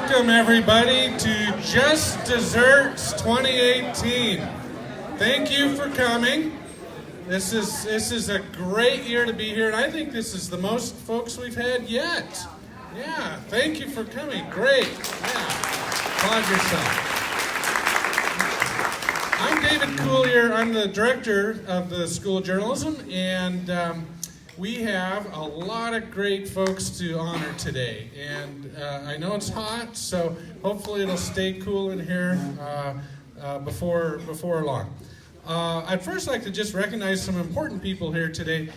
Welcome everybody to Just Desserts 2018. Thank you for coming. This is a great year to be here, and I think this is the most folks we've had yet. Yeah, thank you for coming. Great. Yeah, applaud yourself. I'm David Coulier. I'm the director of the School of Journalism, and we have a lot of great folks to honor today. And I know it's hot, so hopefully it'll stay cool in here before long. I'd first like to just recognize some important people here today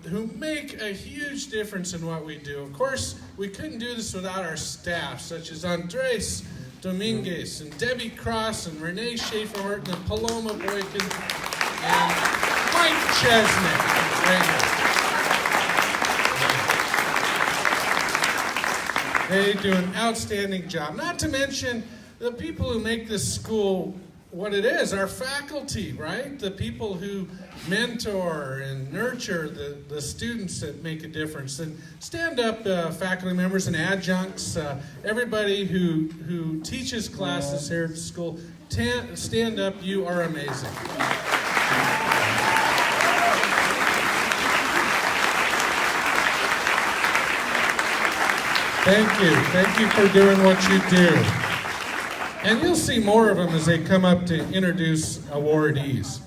who make a huge difference in what we do. Of course, we couldn't do this without our staff, such as Andres Dominguez and Debbie Cross and Renee Sheaffer and Paloma Boykin and Mike Chesnick. Right here. They do an outstanding job. Not to mention the people who make this school what it is, our faculty, right? The people who mentor and nurture the students that make a difference. And stand up, faculty members and adjuncts, everybody who teaches classes here at the school, stand up, you are amazing. Thank you for doing what you do. And you'll see more of them as they come up to introduce awardees.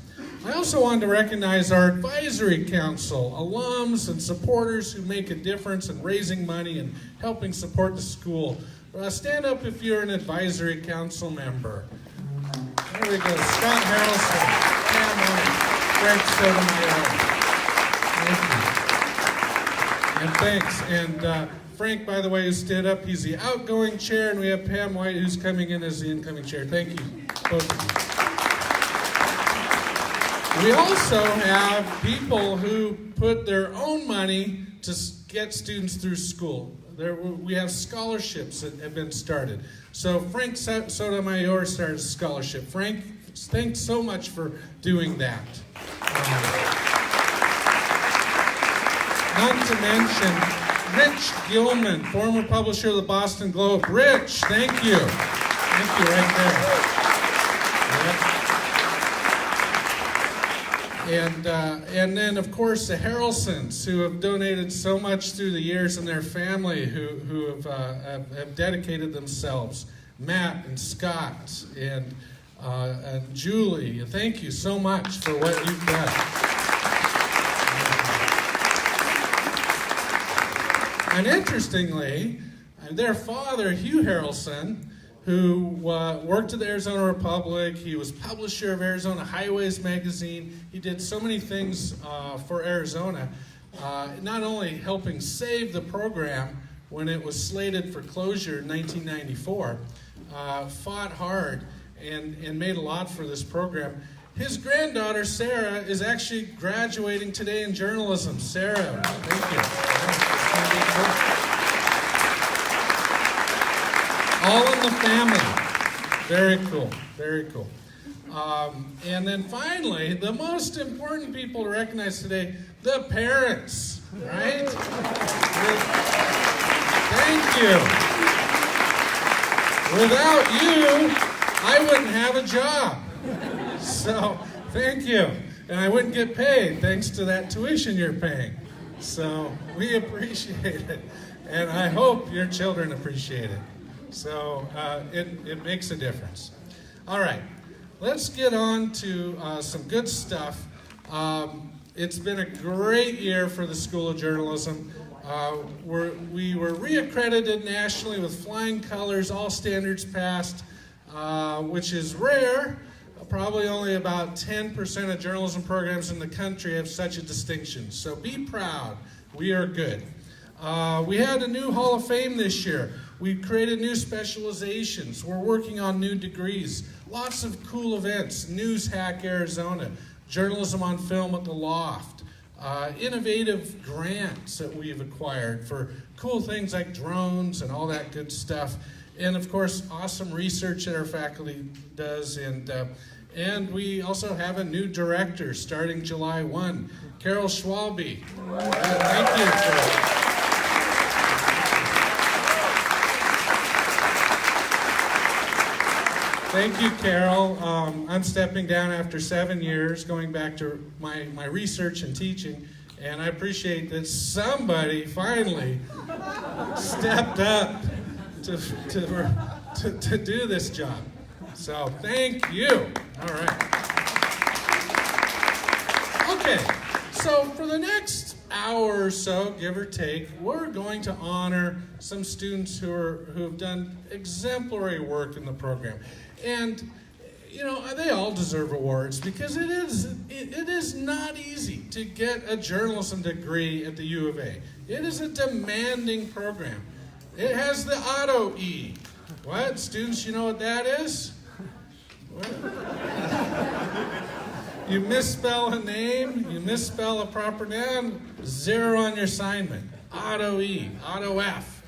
I also want to recognize our advisory council, alums and supporters who make a difference in raising money and helping support the school. Stand up if you're an advisory council member. There we go. Scott Harrelson, Pam White, Frank Sotomayor. Thank you. And thanks. And Frank, by the way, who stood up, he's the outgoing chair, and we have Pam White, who's coming in as the incoming chair. Thank you, both of you. We also have people who put their own money to get students through school. We have scholarships that have been started. So Frank Sotomayor started a scholarship. Frank, thanks so much for doing that. Not to mention Rich Gilman, former publisher of the Boston Globe. Rich, thank you. Thank you right there. And then, of course, the Harrelsons, who have donated so much through the years, and their family who have dedicated themselves. Matt and Scott and Julie, thank you so much for what you've done. And interestingly, their father, Hugh Harrelson, who worked at the Arizona Republic, he was publisher of Arizona Highways magazine. He did so many things for Arizona, not only helping save the program when it was slated for closure in 1994, fought hard and made a lot for this program. His granddaughter, Sarah, is actually graduating today in journalism. Sarah, thank you. All in the family. Very cool, very cool. And then finally, the most important people to recognize today, the parents, right? Thank you. Without you, I wouldn't have a job. So, thank you. And I wouldn't get paid thanks to that tuition you're paying. So, we appreciate it. And I hope your children appreciate it. So, it makes a difference. All right, let's get on to some good stuff. It's been a great year for the School of Journalism. We were reaccredited nationally with flying colors, all standards passed, which is rare. Probably only about 10% of journalism programs in the country have such a distinction. So be proud. We are good. We had a new Hall of Fame this year. We created new specializations. We're working on new degrees. Lots of cool events. News Hack Arizona. Journalism on Film at the Loft. Innovative grants that we've acquired for cool things like drones and all that good stuff. And of course, awesome research that our faculty does. And we also have a new director starting July 1, Carol Schwalbe. Thank you, Carol. Thank you, Carol. I'm stepping down after 7 years, going back to my research and teaching, and I appreciate that somebody finally stepped up to do this job. So thank you. All right. Okay, so for the next hour or so, give or take, we're going to honor some students who have done exemplary work in the program. And, you know, they all deserve awards because it is not easy to get a journalism degree at the U of A. It is a demanding program. It has the auto E. What? Students, you know what that is? What? You misspell a name, you misspell a proper noun, 0 on your assignment. Auto E, auto F.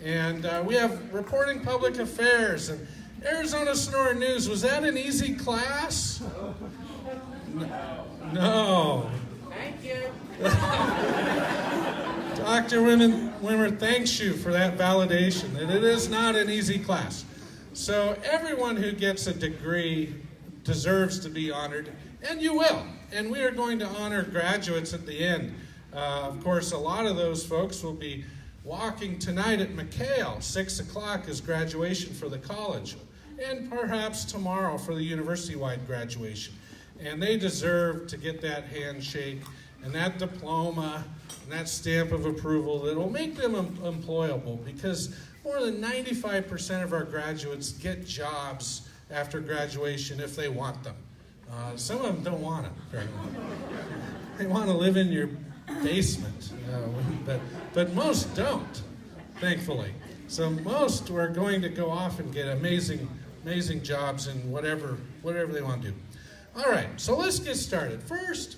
And we have reporting public affairs and Arizona Sonora News. Was that an easy class? No. Thank you. Dr. Wimmer thanks you for that validation, that it is not an easy class. So everyone who gets a degree deserves to be honored, and you will. And we are going to honor graduates at the end. Of course, a lot of those folks will be walking tonight at McHale. 6 o'clock is graduation for the college, and perhaps tomorrow for the university-wide graduation. And they deserve to get that handshake and that diploma and that stamp of approval that will make them employable, because more than 95% of our graduates get jobs after graduation if they want them. Some of them don't want them very well. They want to live in your basement, but most don't, thankfully. So most are going to go off and get amazing jobs in whatever they want to do. All right, so let's get started. First,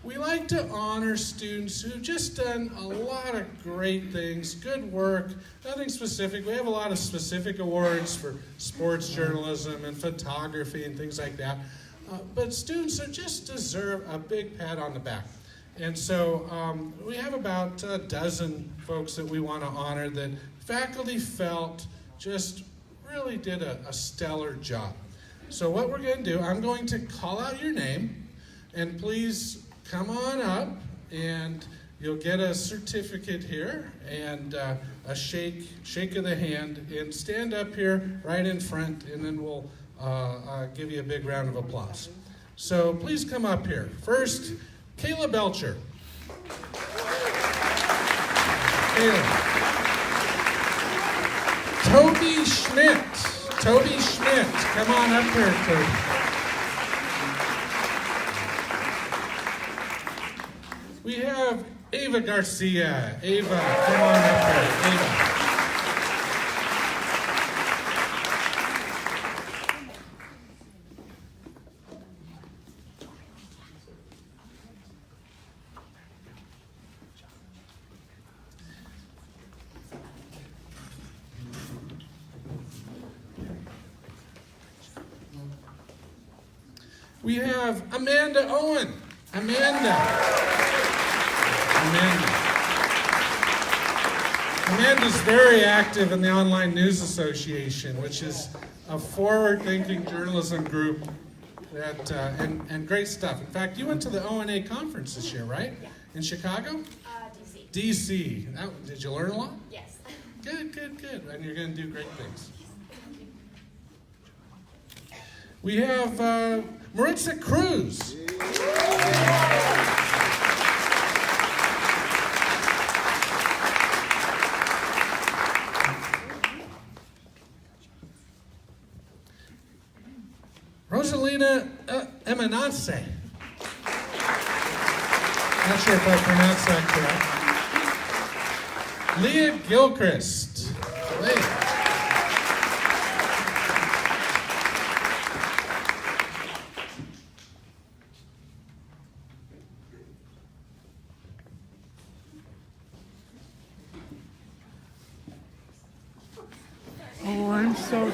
we like to honor students who've just done a lot of great things, good work, nothing specific. We have a lot of specific awards for sports journalism and photography and things like that. But students who just deserve a big pat on the back. And so we have about a dozen folks that we want to honor that faculty felt just really did a stellar job. So what we're going to do, I'm going to call out your name, and please come on up, and you'll get a certificate here and a shake of the hand, and stand up here right in front, and then we'll give you a big round of applause. So please come up here. First, Kayla Belcher. Kayla. Toby Schmidt. Toby Schmidt. Come on up here, Toby. We have Ava Garcia. Ava, come on up here. Ava. We have Amanda Owen. Amanda's very active in the Online News Association, which is a forward-thinking journalism group that and great stuff. In fact, you went to the ONA conference this year, right? Yeah. In Chicago? DC. DC. Did you learn a lot? Yes. Good. And you're going to do great things. We have Maritza Cruz. Rosalina Emanase. Not sure if I pronounced that correct. Leah Gilchrist. Leah. Oh, I'm so...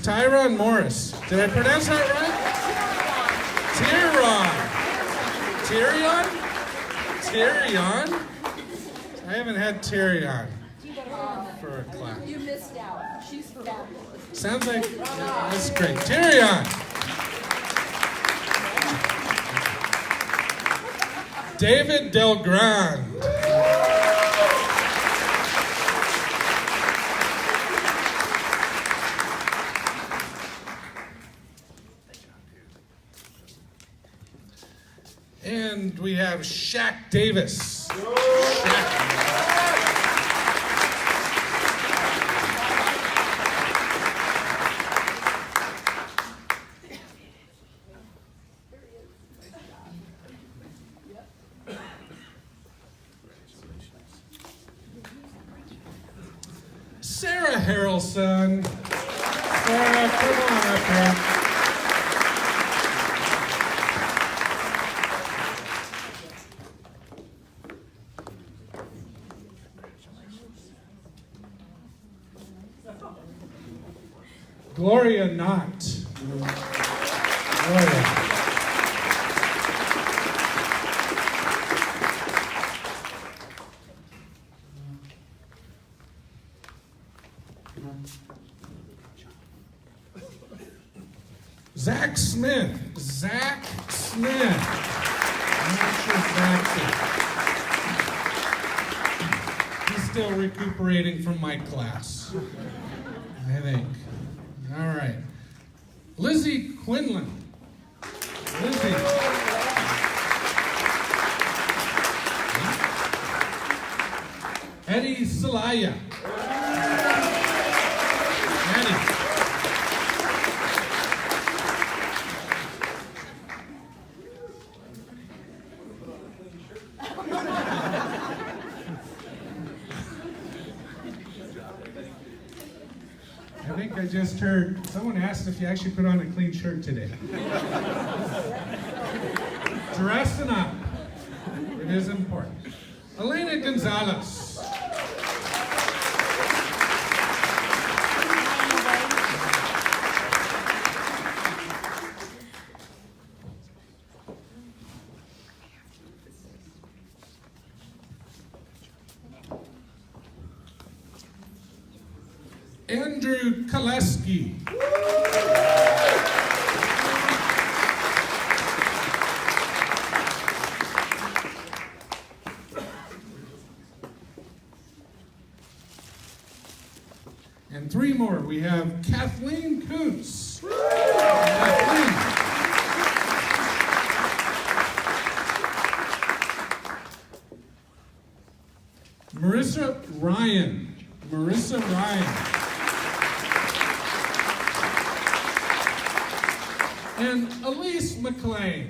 Tyron Morris. Did I pronounce that right? Tyron. Terry on? I haven't had Terry on for a class. You missed out. She's fabulous. Sounds like that's great. Terry on. David Del Grande. And we have Shaq Davis. Sarah Harrelson. Sarah, come on up here. Gloria Knott. Gloria. Zach Smith. Zach Smith. I'm not sure Zach's here. He's still recuperating from my class, I think. All right. Lizzie Quinlan. Lizzie. Eddie Salaya. Eddie. I think I just heard someone asked if you actually put on a clean shirt today. Dressing up. It is important. Elena Gonzalez. Andrew Koleski. And three more. We have Kathleen Kuntz. Kathleen. Marissa Ryan. Marissa Ryan. And Elise McLean.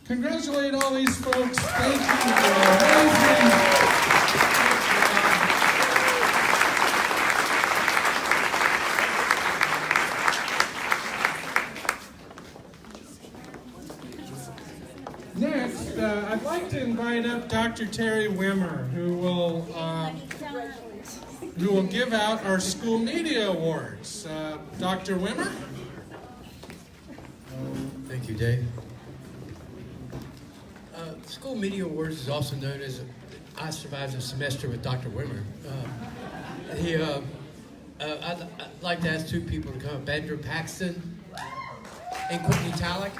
Congratulate all these folks. Thank you for amazing. Next, I'd like to invite up Dr. Terry Wimmer, who will give out our school media awards. Dr. Wimmer? Thank you, Dave. School Media Awards is also known as I Survived a Semester with Dr. Wimmer. I'd like to ask two people to come up, Andrew Paxton and Courtney Rice.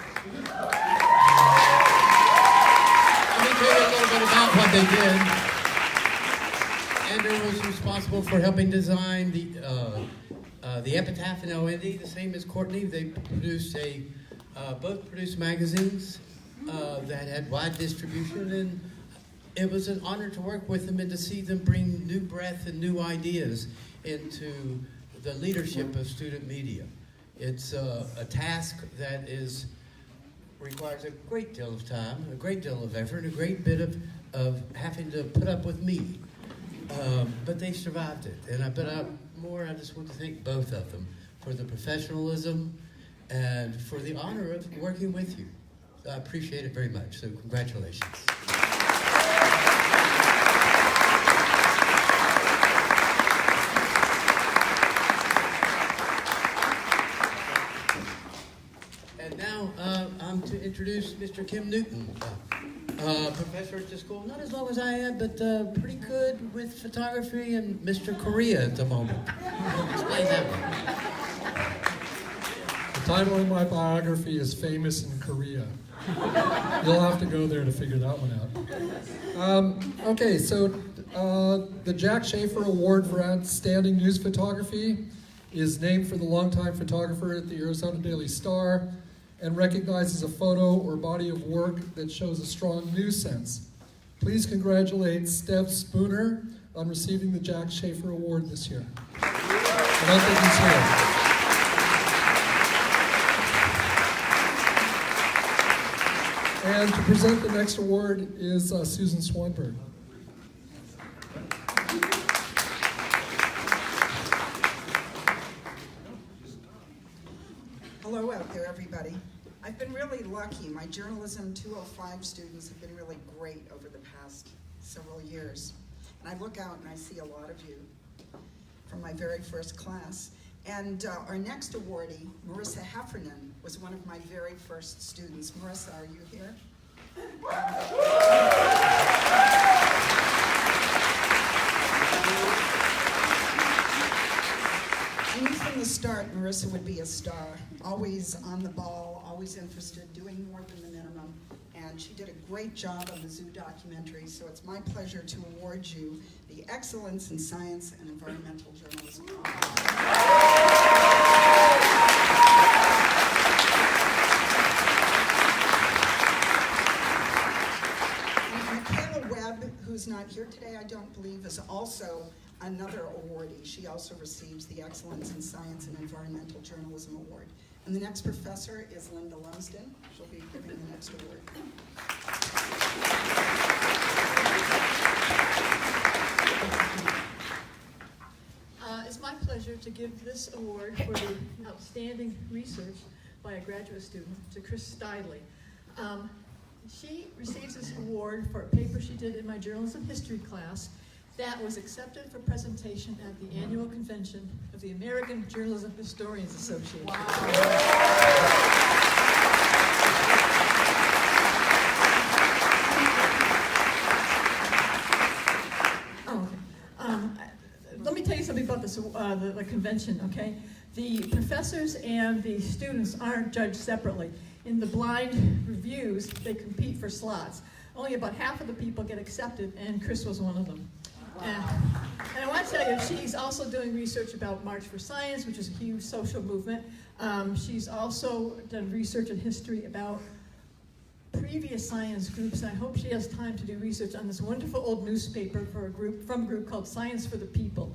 Let me tell you a little bit about what they did. Andrew was responsible for helping design the epitaph in OND, the same as Courtney. They produced both produced magazines that had wide distribution, and it was an honor to work with them and to see them bring new breath and new ideas into the leadership of student media. It's a task that requires a great deal of time, a great deal of effort, a great bit of having to put up with me. But they survived it. And I just want to thank both of them for the professionalism and for the honor of working with you. I appreciate it very much, so congratulations. Mr. Kim Newton, professor at the school. Not as long as I am, but pretty good with photography, and Mr. Korea at the moment. Explain that one. The title of my biography is Famous in Korea. You'll have to go there to figure that one out. Okay, so the Jack Sheaffer Award for Outstanding News Photography is named for the longtime photographer at the Arizona Daily Star and recognizes a photo or body of work that shows a strong news sense. Please congratulate Stev Spooner on receiving the Jack Sheaffer Award this year. I don't think he's here. And to present the next award is Susan Swanberg. Hello out there, everybody. I've been really lucky. My Journalism 205 students have been really great over the past several years. And I look out and I see a lot of you from my very first class. And our next awardee, Marissa Heffernan, was one of my very first students. Marissa, are you here? I knew from the start Marissa would be a star, always on the ball, always interested, doing more than the minimum. And she did a great job on the zoo documentary, so it's my pleasure to award you the Excellence in Science and Environmental Journalism Award. Who's not here today, I don't believe, is also another awardee. She also receives the Excellence in Science and Environmental Journalism Award. And the next professor is Linda Lumsden. She'll be giving the next award. It's my pleasure to give this award for the outstanding research by a graduate student to Chris Stidley. She receives this award for a paper she did in my journalism history class that was accepted for presentation at the annual convention of the American Journalism Historians Association. Wow. Let me tell you something about this, the convention, okay? The professors and the students aren't judged separately. In the blind reviews, they compete for slots. Only about half of the people get accepted, and Chris was one of them. Wow. And I want to tell you, she's also doing research about March for Science, which is a huge social movement. She's also done research and history about previous science groups, and I hope she has time to do research on this wonderful old newspaper from a group called Science for the People.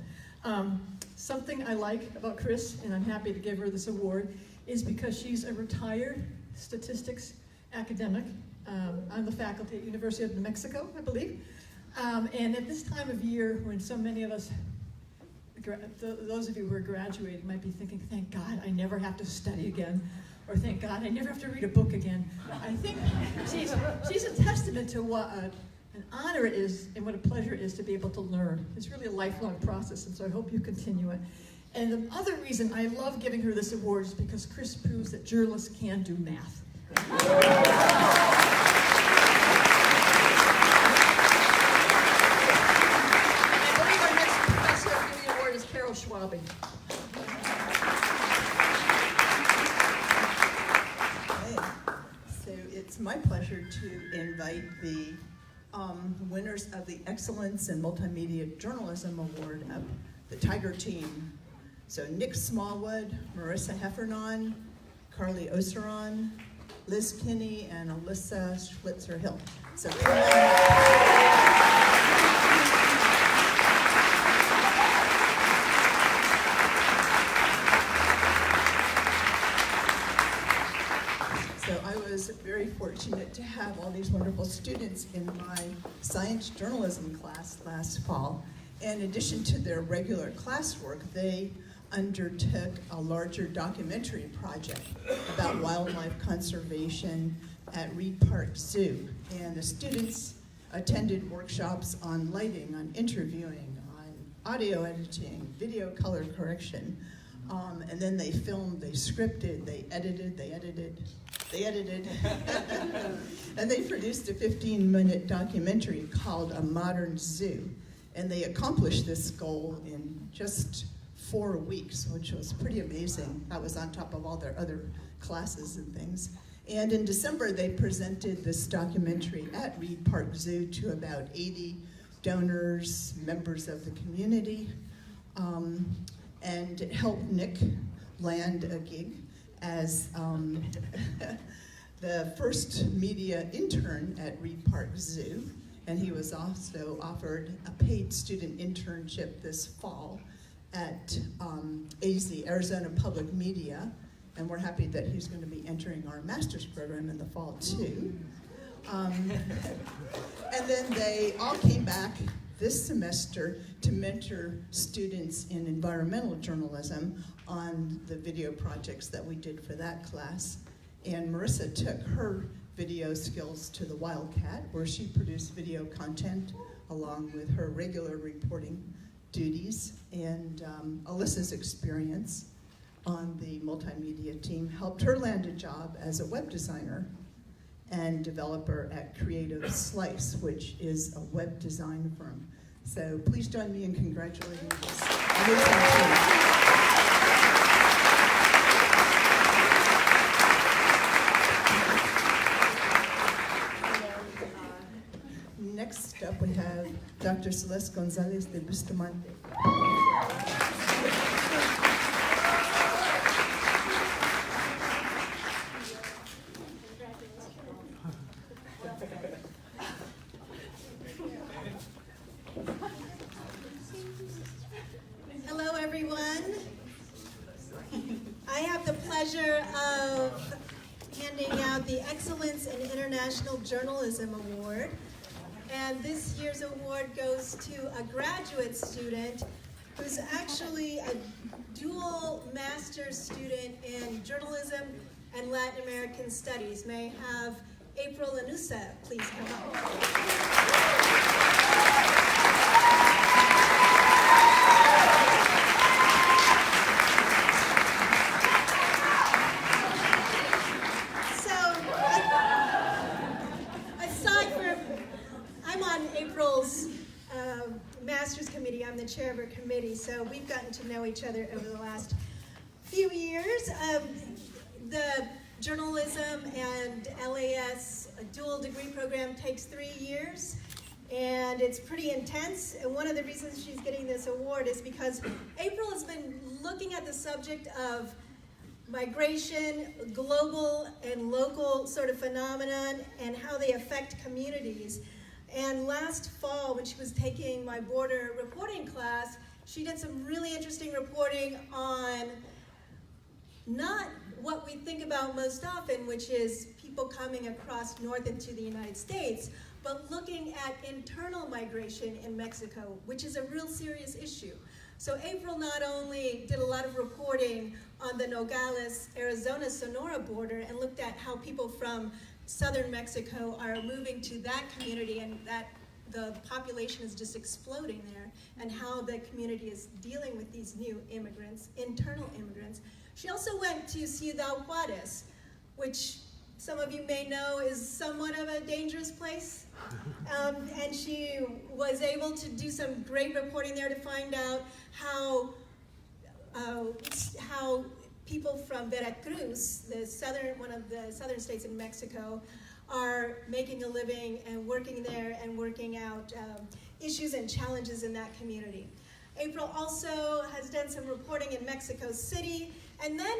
Something I like about Chris, and I'm happy to give her this award, is because she's a retired statistics academic on the faculty at University of New Mexico, I believe. And at this time of year, when so many of us, those of you who are graduating might be thinking, thank God I never have to study again, or thank God I never have to read a book again. I think she's a testament to what an honor it is and what a pleasure it is to be able to learn. It's really a lifelong process, and so I hope you continue it. And the other reason I love giving her this award is because Chris proves that journalists can do math. And I believe our next professor giving the award is Carol Schwabing. Okay. So it's my pleasure to invite the winners of the Excellence in Multimedia Journalism Award up, the Tiger Team. So Nick Smallwood, Marissa Heffernan, Carly Oseron, Liz Kinney, and Alyssa Schlitzer-Hill. So I was very fortunate to have all these wonderful students in my science journalism class last fall. In addition to their regular classwork, they undertook a larger documentary project about wildlife conservation at Reed Park Zoo. And the students attended workshops on lighting, on interviewing, on audio editing, video color correction. And then they filmed, they scripted, they edited, They edited. And they produced a 15-minute documentary called A Modern Zoo. And they accomplished this goal in just 4 weeks, which was pretty amazing. That was on top of all their other classes and things. And in December, they presented this documentary at Reed Park Zoo to about 80 donors, members of the community, and it helped Nick land a gig as the first media intern at Reed Park Zoo. And he was also offered a paid student internship this fall at AZ, Arizona Public Media. And we're happy that he's going to be entering our master's program in the fall too. And then they all came back this semester to mentor students in environmental journalism on the video projects that we did for that class. And Marissa took her video skills to the Wildcat, where she produced video content along with her regular reporting duties. And Alyssa's experience on the multimedia team helped her land a job as a web designer and developer at Creative Slice, which is a web design firm. So please join me in congratulating this amazing team. Next up, we have Dr. Celeste Gonzalez de Bustamante. Hello, everyone. I have the pleasure of handing out the Excellence in International Journalism Award. And this year's award goes to a graduate student who's actually a dual master's student in journalism and Latin American studies. May I have April Lanusa please come up. Master's committee, I'm the chair of her committee, so we've gotten to know each other over the last few years. The journalism and LAS dual degree program takes 3 years, and it's pretty intense. And one of the reasons she's getting this award is because April has been looking at the subject of migration, global and local sort of phenomenon, and how they affect communities. And last fall, when she was taking my border reporting class, she did some really interesting reporting on not what we think about most often, which is people coming across north into the United States, but looking at internal migration in Mexico, which is a real serious issue. So April not only did a lot of reporting on the Nogales, Arizona, Sonora border and looked at how people from southern Mexico are moving to that community and that the population is just exploding there, and how the community is dealing with these new immigrants, internal immigrants. She also went to Ciudad Juarez, which some of you may know is somewhat of a dangerous place. And she was able to do some great reporting there to find out how people from Veracruz, one of the southern states in Mexico, are making a living and working there and working out issues and challenges in that community. April also has done some reporting in Mexico City, and then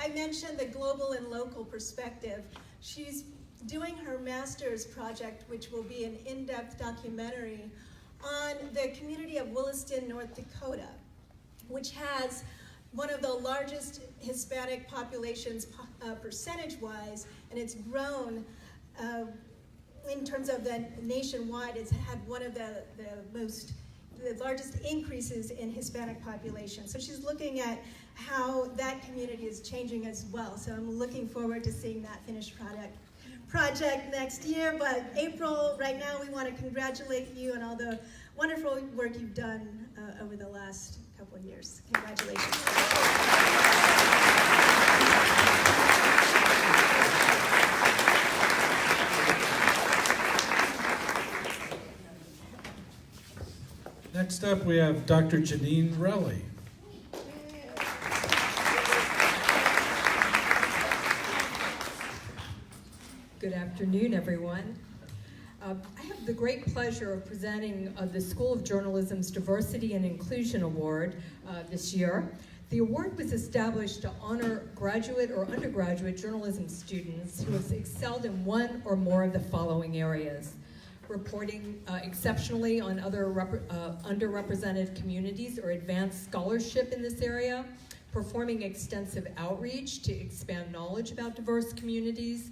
I mentioned the global and local perspective. She's doing her master's project, which will be an in-depth documentary on the community of Williston, North Dakota, which has one of the largest Hispanic populations percentage-wise, and it's grown in terms of the nationwide. It's had one of the largest increases in Hispanic population. So she's looking at how that community is changing as well. So I'm looking forward to seeing that finished project next year. But April, right now we want to congratulate you on all the wonderful work you've done over the last couple of years. Congratulations. Next up, we have Dr. Janine Riley. Good afternoon, everyone. I have the great pleasure of presenting the School of Journalism's Diversity and Inclusion Award this year. The award was established to honor graduate or undergraduate journalism students who have excelled in one or more of the following areas: reporting exceptionally on other underrepresented communities or advanced scholarship in this area, performing extensive outreach to expand knowledge about diverse communities,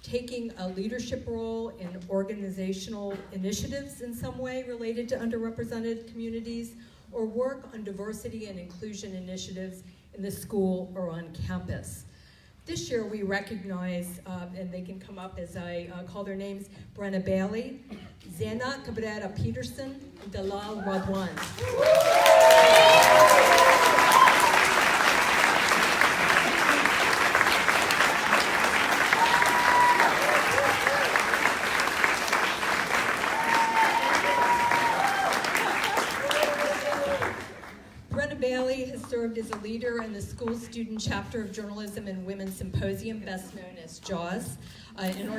taking a leadership role in organizational initiatives in some way related to underrepresented communities, or work on diversity and inclusion initiatives in the school or on campus. This year we recognize, and they can come up as I call their names, Brenna Bailey, Zena Cabrera Peterson, and Dalal Radwan. Bailey has served as a leader in the school student chapter of Journalism and Women's Symposium, best known as JAWS, an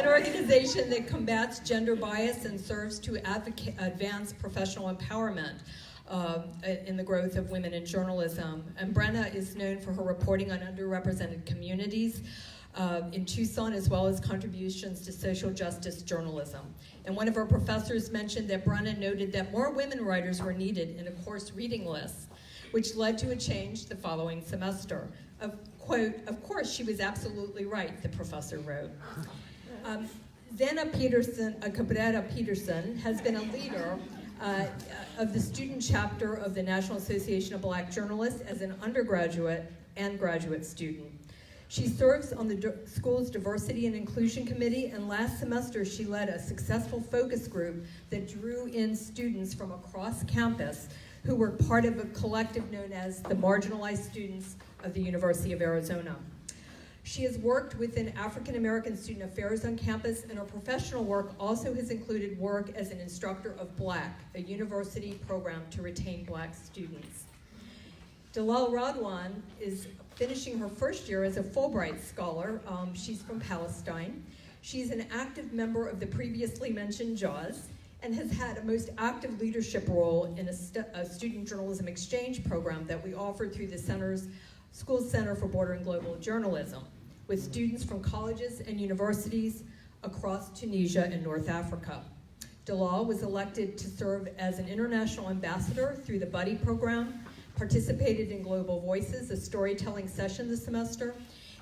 organization that combats gender bias and serves to advance professional empowerment in the growth of women in journalism. And Brenna is known for her reporting on underrepresented communities in Tucson, as well as contributions to social justice journalism. And one of our professors mentioned that Brenna noted that more women writers were needed in a course reading list, which led to a change the following semester. Quote, "Of course, she was absolutely right," the professor wrote. Zena Cabrera Peterson has been a leader of the student chapter of the National Association of Black Journalists as an undergraduate and graduate student. She serves on the school's Diversity and Inclusion Committee, and last semester she led a successful focus group that drew in students from across campus who were part of a collective known as the Marginalized Students of the University of Arizona. She has worked within African American Student Affairs on campus, and her professional work also has included work as an instructor of Black, a university program to retain Black students. Dalal Radwan is finishing her first year as a Fulbright scholar. She's from Palestine. She's an active member of the previously mentioned JAWS and has had a most active leadership role in a student journalism exchange program that we offer through the School Center for Border and Global Journalism with students from colleges and universities across Tunisia and North Africa. Dalal was elected to serve as an international ambassador through the Buddy program, participated in Global Voices, a storytelling session this semester,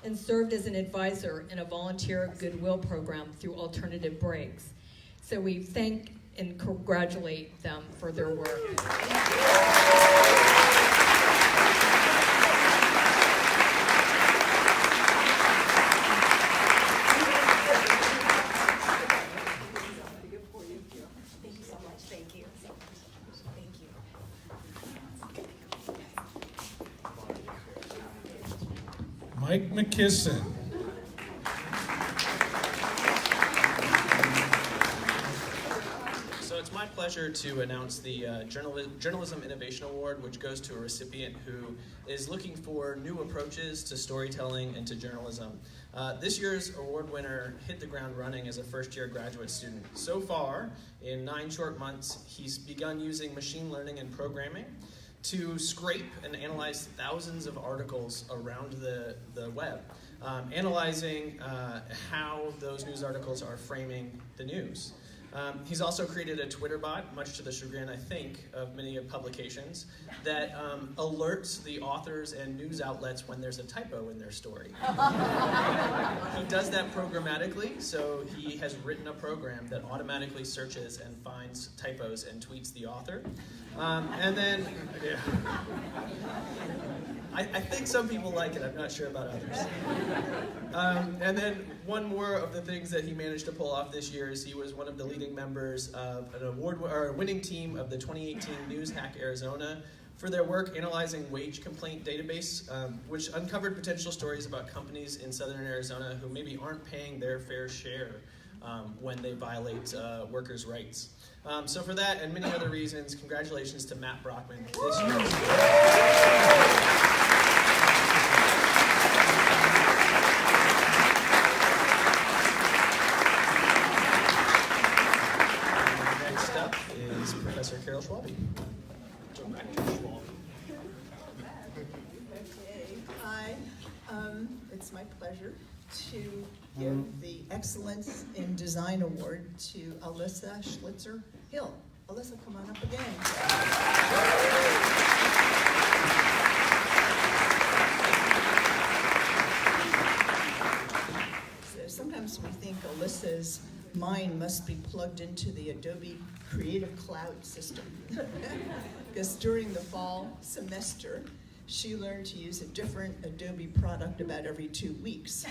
and served as an advisor in a volunteer goodwill program through Alternative Breaks. So we thank and congratulate them for their work. Mike McKisson. So it's my pleasure to announce the Journalism Innovation Award, which goes to a recipient who is looking for new approaches to storytelling and to journalism. This year's award winner hit the ground running as a first-year graduate student. So far, in 9 short months, he's begun using machine learning and programming to scrape and analyze thousands of articles around the web, analyzing how those news articles are framing the news. He's also created a Twitter bot, much to the chagrin, I think, of many publications, that alerts the authors and news outlets when there's a typo in their story. He does that programmatically, so he has written a program that automatically searches and finds typos and tweets the author. And then, yeah. I think some people like it, I'm not sure about others. And then one more of the things that he managed to pull off this year is he was one of the leading members of a winning team of the 2018 News Hack Arizona for their work analyzing wage complaint database, which uncovered potential stories about companies in southern Arizona who maybe aren't paying their fair share when they violate workers' rights. So for that and many other reasons, congratulations to Matt Brockman this year. Next up is Professor Carol Schwabe. Okay, hi. It's my pleasure to give the Excellence in Design Award to Alyssa Schlitzer-Hill. Alyssa, come on up again. So sometimes we think Alyssa's mind must be plugged into the Adobe Creative Cloud system. Because during the fall semester, she learned to use a different Adobe product about every 2 weeks.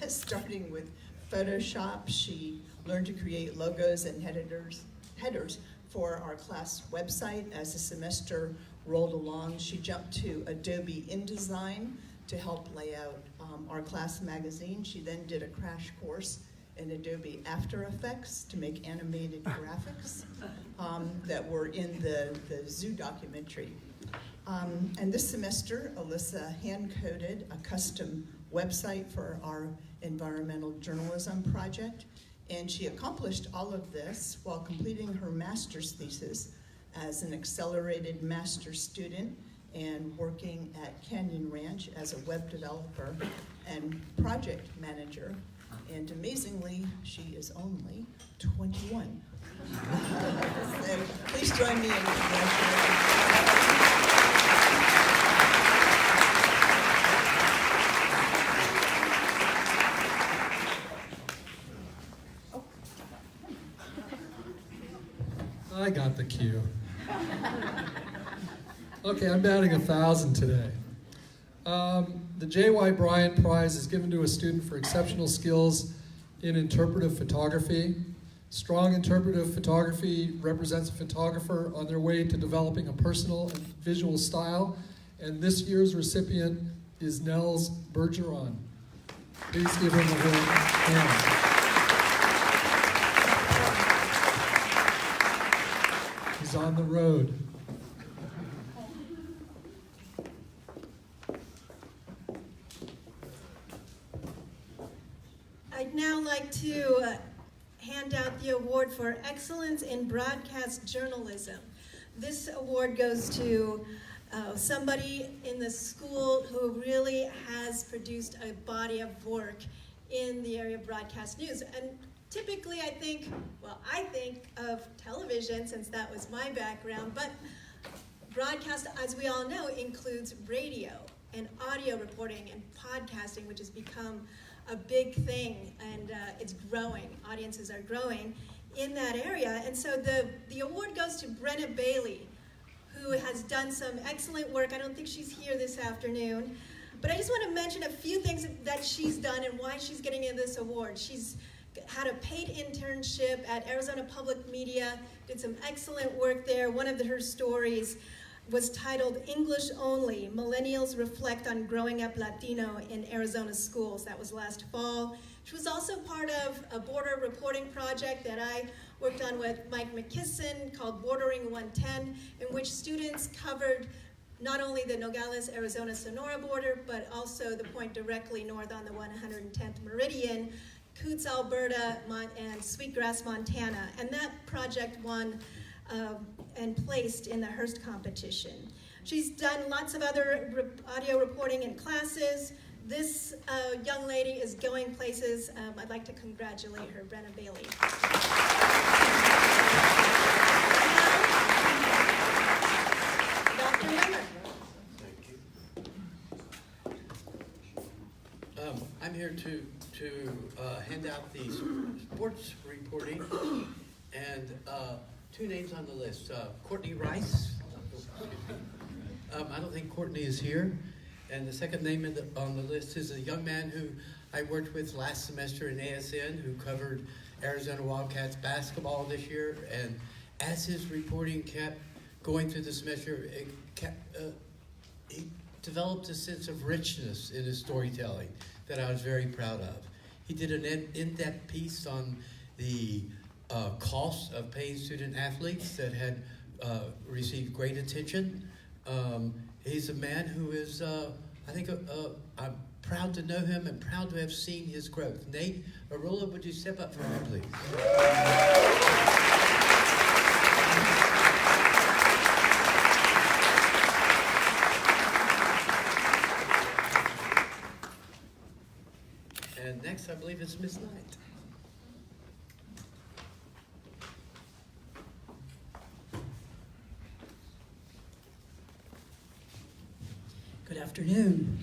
Starting with Photoshop, she learned to create logos and headers for our class website. As the semester rolled along, she jumped to Adobe InDesign to help lay out our class magazine. She then did a crash course in Adobe After Effects to make animated graphics that were in the zoo documentary. And this semester, Alyssa hand-coded a custom website for our environmental journalism project, and she accomplished all of this while completing her master's thesis as an accelerated master's student and working at Canyon Ranch as a web developer and project manager. And amazingly, she is only 21. So please join me in congratulating. I got the cue. Okay, I'm batting 1,000 today. The J.Y. Bryant Prize is given to a student for exceptional skills in interpretive photography. Strong interpretive photography represents a photographer on their way to developing a personal and visual style, and this year's recipient is Nels Bergeron. Please give him a warm hand. He's on the road. I'd now like to hand out the award for Excellence in Broadcast Journalism. This award goes to somebody in the school who really has produced a body of work in the area of broadcast news. And typically I think of television, since that was my background, but broadcast, as we all know, includes radio and audio reporting and podcasting, which has become a big thing, and it's growing. Audiences are growing in that area. And so the award goes to Brenna Bailey, who has done some excellent work. I don't think she's here this afternoon, but I just want to mention a few things that she's done and why she's getting in this award. She's had a paid internship at Arizona Public Media, did some excellent work there. One of her stories was titled English Only, Millennials Reflect on Growing Up Latino in Arizona Schools. That was last fall. She was also part of a border reporting project that I worked on with Mike McKisson called Bordering 110, in which students covered not only the Nogales, Arizona, Sonora border, but also the point directly north on the 110th Meridian, Coots, Alberta, and Sweetgrass, Montana. And that project won and placed in the Hearst competition. She's done lots of other audio reporting in classes. This young lady is going places. I'd like to congratulate her, Brenna Bailey. Dr. Miller. Thank you. I'm here to hand out the sports reporting, and two names on the list. Courtney Rice. I don't think Courtney is here. And the second name on the list is a young man who I worked with last semester in ASN, who covered Arizona Wildcats basketball this year. And as his reporting kept going through the semester, he developed a sense of richness in his storytelling that I was very proud of. He did an in-depth piece on the cost of paying student athletes that had received great attention. He's a man who is, I think, I'm proud to know him and proud to have seen his growth. Nate Arola, would you step up for him, please? And next, I believe, is Miss Knight. Good afternoon.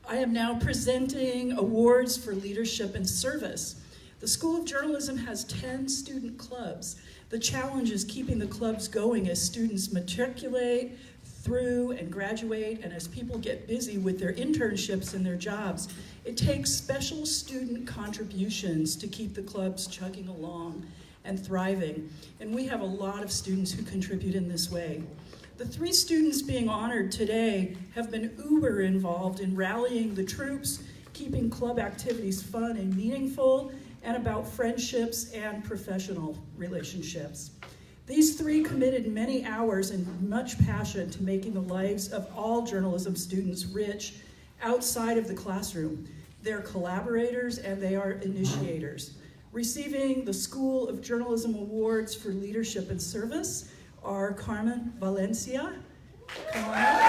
I am now presenting awards for leadership and service. The School of Journalism has 10 student clubs. The challenge is keeping the clubs going as students matriculate through and graduate, and as people get busy with their internships and their jobs. It takes special student contributions to keep the clubs chugging along and thriving, and we have a lot of students who contribute in this way. The 3 students being honored today have been uber involved in rallying the troops, keeping club activities fun and meaningful, and about friendships and professional relationships. These 3 committed many hours and much passion to making the lives of all journalism students rich outside of the classroom. They're collaborators and they are initiators. Receiving the School of Journalism Awards for Leadership and Service are Carmen Valencia. Come on up.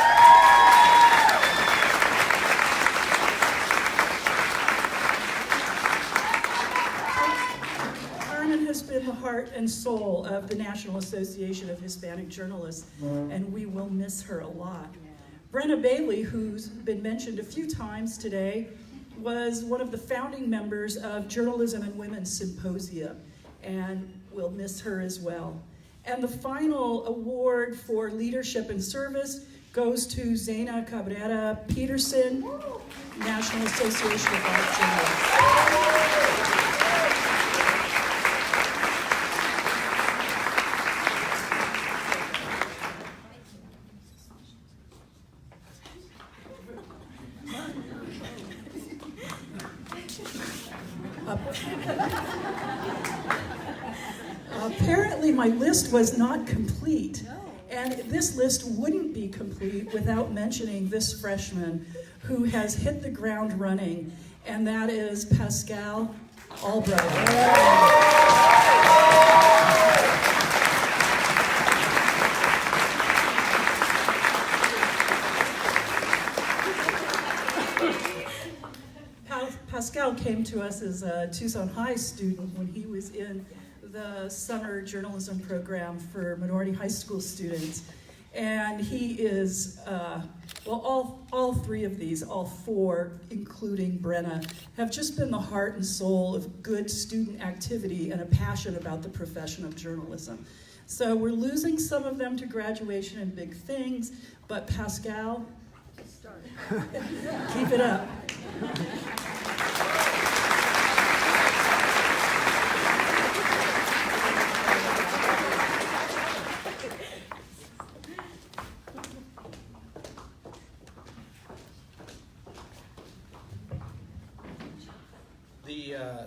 Carmen has been the heart and soul of the National Association of Hispanic Journalists, and we will miss her a lot. Brenna Bailey, who's been mentioned a few times today, was one of the founding members of Journalism and Women's Symposia, and we'll miss her as well. And the final award for leadership and service goes to Zaina Cabrera Peterson, National Association of Art Journalists. Apparently my list was not complete, and this list wouldn't be complete without mentioning this freshman who has hit the ground running, and that is Pascal Albright. Pascal came to us as a Tucson High student when he was in the summer journalism program for minority high school students. And he is, all 3 of these, all 4, including Brenna, have just been the heart and soul of good student activity and a passion about the profession of journalism. So we're losing some of them to graduation and big things, but Pascal, keep it up.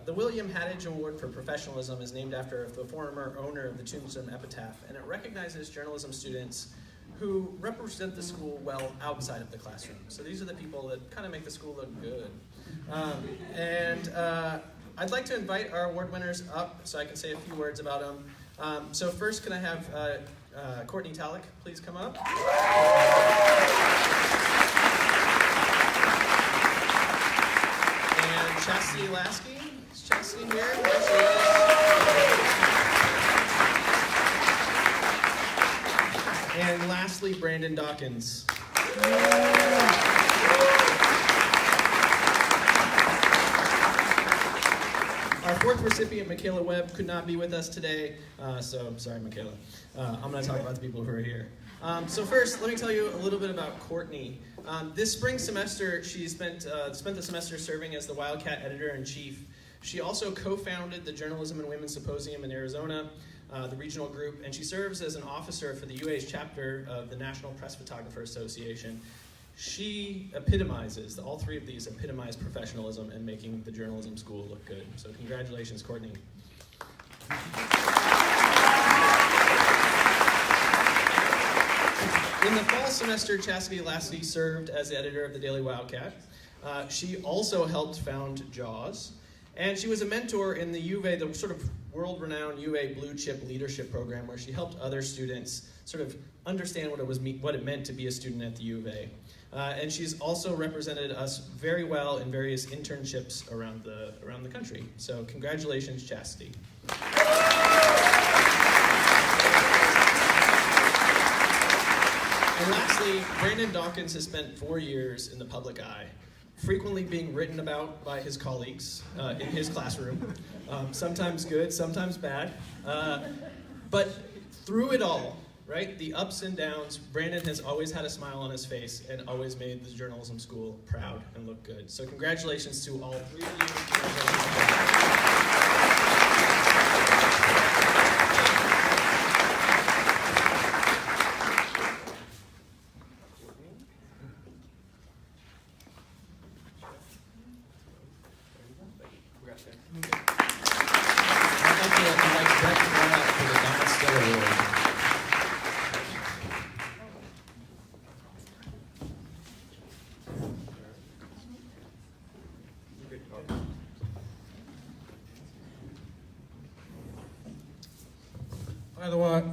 The William Haddage Award for Professionalism is named after the former owner of the Tombstone Epitaph, and it recognizes journalism students who represent the school well outside of the classroom. So these are the people that kind of make the school look good. I'd like to invite our award winners up so I can say a few words about them. So first, can I have Courtney Rice, please come up? And Chastity Lasky. Is Chastity here? There she is. And lastly, Brandon Dawkins. Our 4th recipient, Michaela Webb, could not be with us today, so sorry, Michaela. I'm going to talk about the people who are here. So first, let me tell you a little bit about Courtney. This spring semester, she spent the semester serving as the Wildcat Editor-in-Chief. She also co-founded the Journalism and Women's Symposium in Arizona, the regional group, and she serves as an officer for the UA's chapter of the National Press Photographer Association. She epitomizes, all three of these epitomize professionalism and making the journalism school look good. So congratulations, Courtney. In the fall semester, Chastity lastly served as the editor of the Daily Wildcat. She also helped found JAWS, and she was a mentor in the UVA, the sort of world-renowned UVA Blue Chip Leadership Program, where she helped other students sort of understand what it meant to be a student at the UVA. And she's also represented us very well in various internships around the country. So congratulations, Chastity. And lastly, Brandon Dawkins has spent 4 years in the public eye, frequently being written about by his colleagues in his classroom. Sometimes good, sometimes bad. But through it all, right, the ups and downs, Brandon has always had a smile on his face and always made the journalism school proud and look good. So congratulations to all three of you.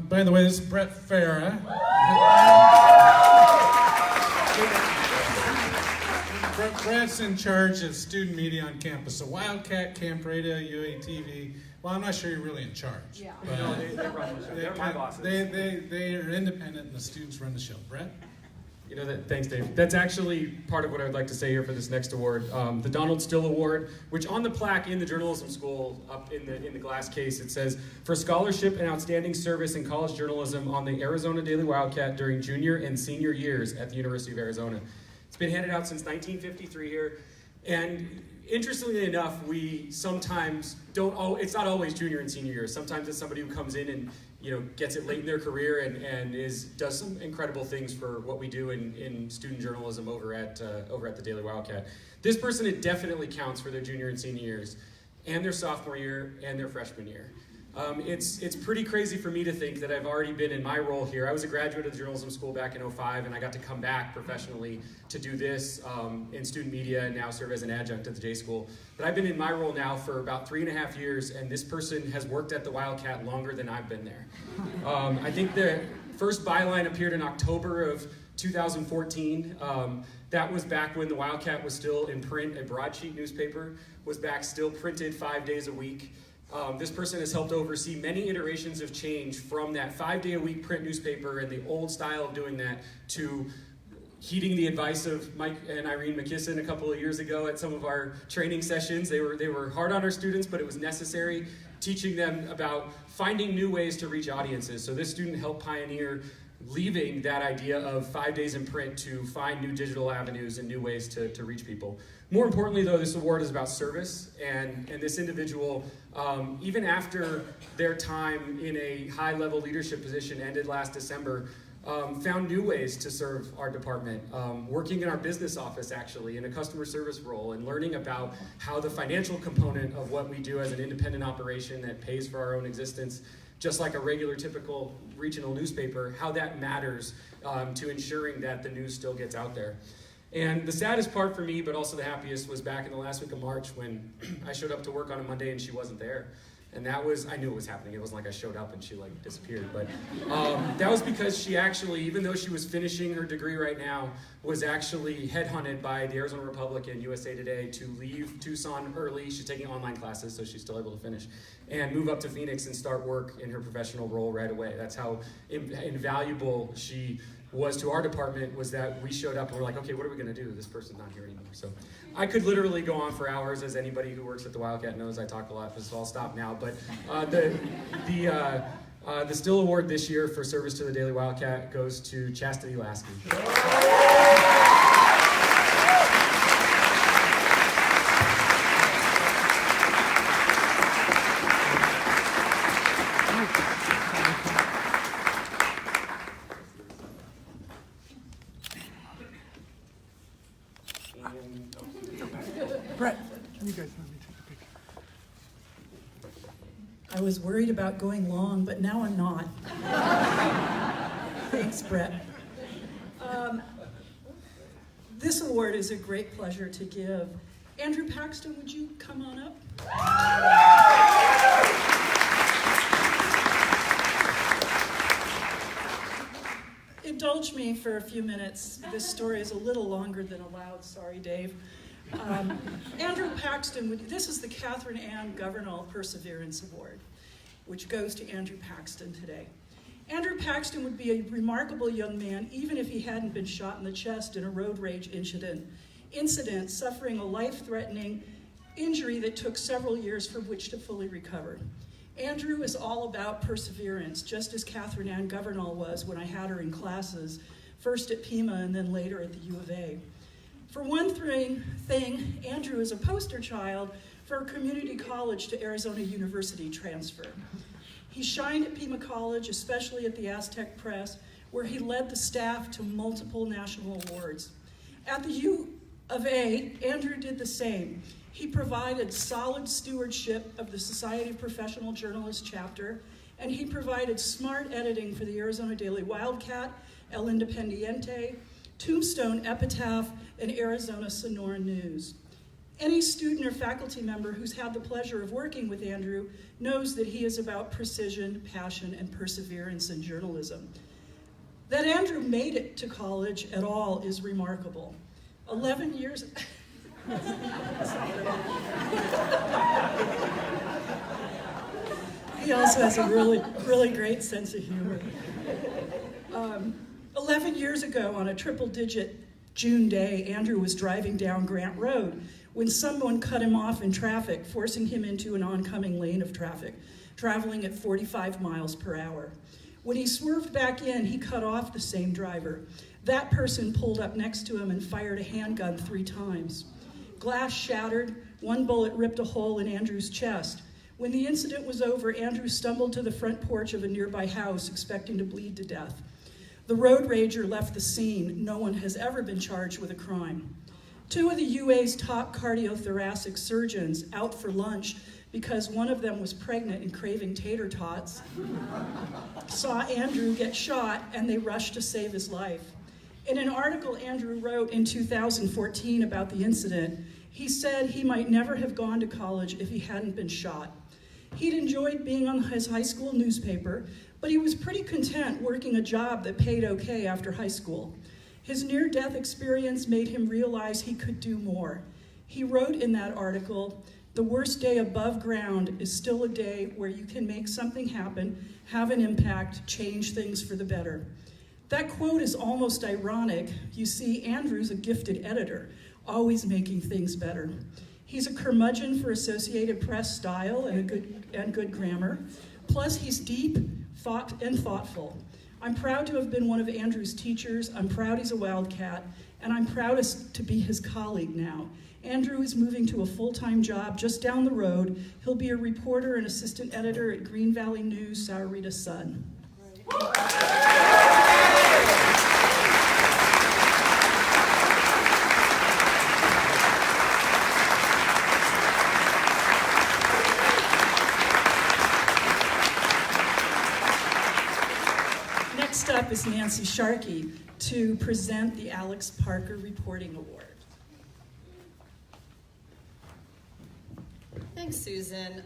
By the way, this is Brett Farah. Brett's in charge of student media on campus. So Wildcat, Camp Radio, UATV. Well, I'm not sure you're really in charge. Yeah. No, they run the show. They're my bosses. They are independent, and the students run the show. Brett? You know that. Thanks, Dave. That's actually part of what I would like to say here for this next award, the Donald Still Award, which on the plaque in the journalism school, up in the glass case, it says for scholarship and outstanding service in college journalism on the Arizona Daily Wildcat during junior and senior years at the University of Arizona. It's been handed out since 1953 here, and interestingly enough, we sometimes don't. It's not always junior and senior years. Sometimes it's somebody who comes in and gets it late in their career and does some incredible things for what we do in student journalism over at the Daily Wildcat. This person, it definitely counts for their junior and senior years, and their sophomore year and their freshman year. It's pretty crazy for me to think that I've already been in my role here. I was a graduate of the journalism school back in 2005, and I got to come back professionally to do this in student media and now serve as an adjunct at the J School. But I've been in my role now for about 3.5 years, and this person has worked at the Wildcat longer than I've been there. I think the first byline appeared in October of 2014. That was back when the Wildcat was still in print. A broadsheet newspaper was back still printed 5 days a week. This person has helped oversee many iterations of change from that 5-day-a-week print newspaper and the old style of doing that to heeding the advice of Mike and Irene McKisson a couple of years ago at some of our training sessions. They were hard on our students, but it was necessary, teaching them about finding new ways to reach audiences. So this student helped pioneer leaving that idea of 5 days in print to find new digital avenues and new ways to reach people. More importantly, though, this award is about service, and this individual, even after their time in a high-level leadership position ended last December, found new ways to serve our department, working in our business office, actually, in a customer service role, and learning about how the financial component of what we do as an independent operation that pays for our own existence, just like a regular, typical regional newspaper, how that matters to ensuring that the news still gets out there. And the saddest part for me, but also the happiest, was back in the last week of March when I showed up to work on a Monday and she wasn't there. And that was, I knew it was happening. It wasn't like I showed up and she disappeared. But that was because she actually, even though she was finishing her degree right now, was actually headhunted by the Arizona Republic and USA Today to leave Tucson early. She's taking online classes, so she's still able to finish, and move up to Phoenix and start work in her professional role right away. That's how invaluable she was to our department, was that we showed up and we're like, okay, what are we gonna do? This person's not here anymore. So I could literally go on for hours, as anybody who works at the Wildcat knows. I talk a lot, so I'll stop now. But the Still Award this year for service to the Daily Wildcat goes to Chastity Lasky. I was worried about going long, but now I'm not. Thanks, Brett. This award is a great pleasure to give. Andrew Paxton, would you come on up? Indulge me for a few minutes. This story is a little longer than allowed. Sorry, Dave. Andrew Paxton, this is the Catherine Ann Governal Perseverance Award, which goes to Andrew Paxton today. Andrew Paxton would be a remarkable young man even if he hadn't been shot in the chest in a road rage incident suffering a life-threatening injury that took several years for which to fully recover. Andrew is all about perseverance, just as Catherine Ann Governal was when I had her in classes, first at Pima and then later at the U of A. For one thing, Andrew is a poster child for a community college to Arizona University transfer. He shined at Pima College, especially at the Aztec Press, where he led the staff to multiple national awards. At the U of A, Andrew did the same. He provided solid stewardship of the Society of Professional Journalists chapter, and he provided smart editing for the Arizona Daily Wildcat, El Independiente, Tombstone Epitaph, and Arizona Sonora News. Any student or faculty member who's had the pleasure of working with Andrew knows that he is about precision, passion, and perseverance in journalism. That Andrew made it to college at all is remarkable. 11 years... He also has a really great sense of humor. 11 years ago, on a triple-digit June day, Andrew was driving down Grant Road when someone cut him off in traffic, forcing him into an oncoming lane of traffic, traveling at 45 miles per hour. When he swerved back in, he cut off the same driver. That person pulled up next to him and fired a handgun 3 times. Glass shattered, one bullet ripped a hole in Andrew's chest. When the incident was over, Andrew stumbled to the front porch of a nearby house, expecting to bleed to death. The road rager left the scene. No one has ever been charged with a crime. 2 of the UA's top cardiothoracic surgeons, out for lunch because one of them was pregnant and craving tater tots, saw Andrew get shot, and they rushed to save his life. In an article Andrew wrote in 2014 about the incident, he said he might never have gone to college if he hadn't been shot. He'd enjoyed being on his high school newspaper, but he was pretty content working a job that paid okay after high school. His near-death experience made him realize he could do more. He wrote in that article, "The worst day above ground is still a day where you can make something happen, have an impact, change things for the better." That quote is almost ironic. You see, Andrew's a gifted editor, always making things better. He's a curmudgeon for Associated Press style and good grammar. Plus, he's deep, thoughtful. I'm proud to have been one of Andrew's teachers. I'm proud he's a Wildcat, and I'm proudest to be his colleague now. Andrew is moving to a full-time job just down the road. He'll be a reporter and assistant editor at Green Valley News, Sahuarita Sun. Next up is Nancy Sharkey to present the Alex Parker Reporting Award. Thanks, Susan.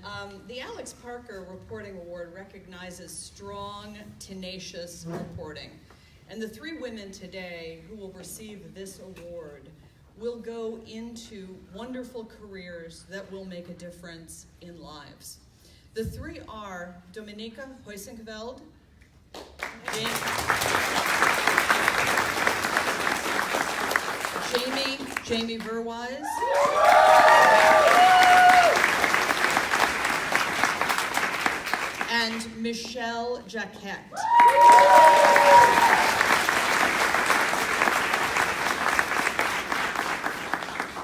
The Alex Parker Reporting Award recognizes strong, tenacious reporting. And the 3 women today who will receive this award will go into wonderful careers that will make a difference in lives. The 3 are Dominika Heusinkveld, Jamie Verwise, and Michelle Jacquet.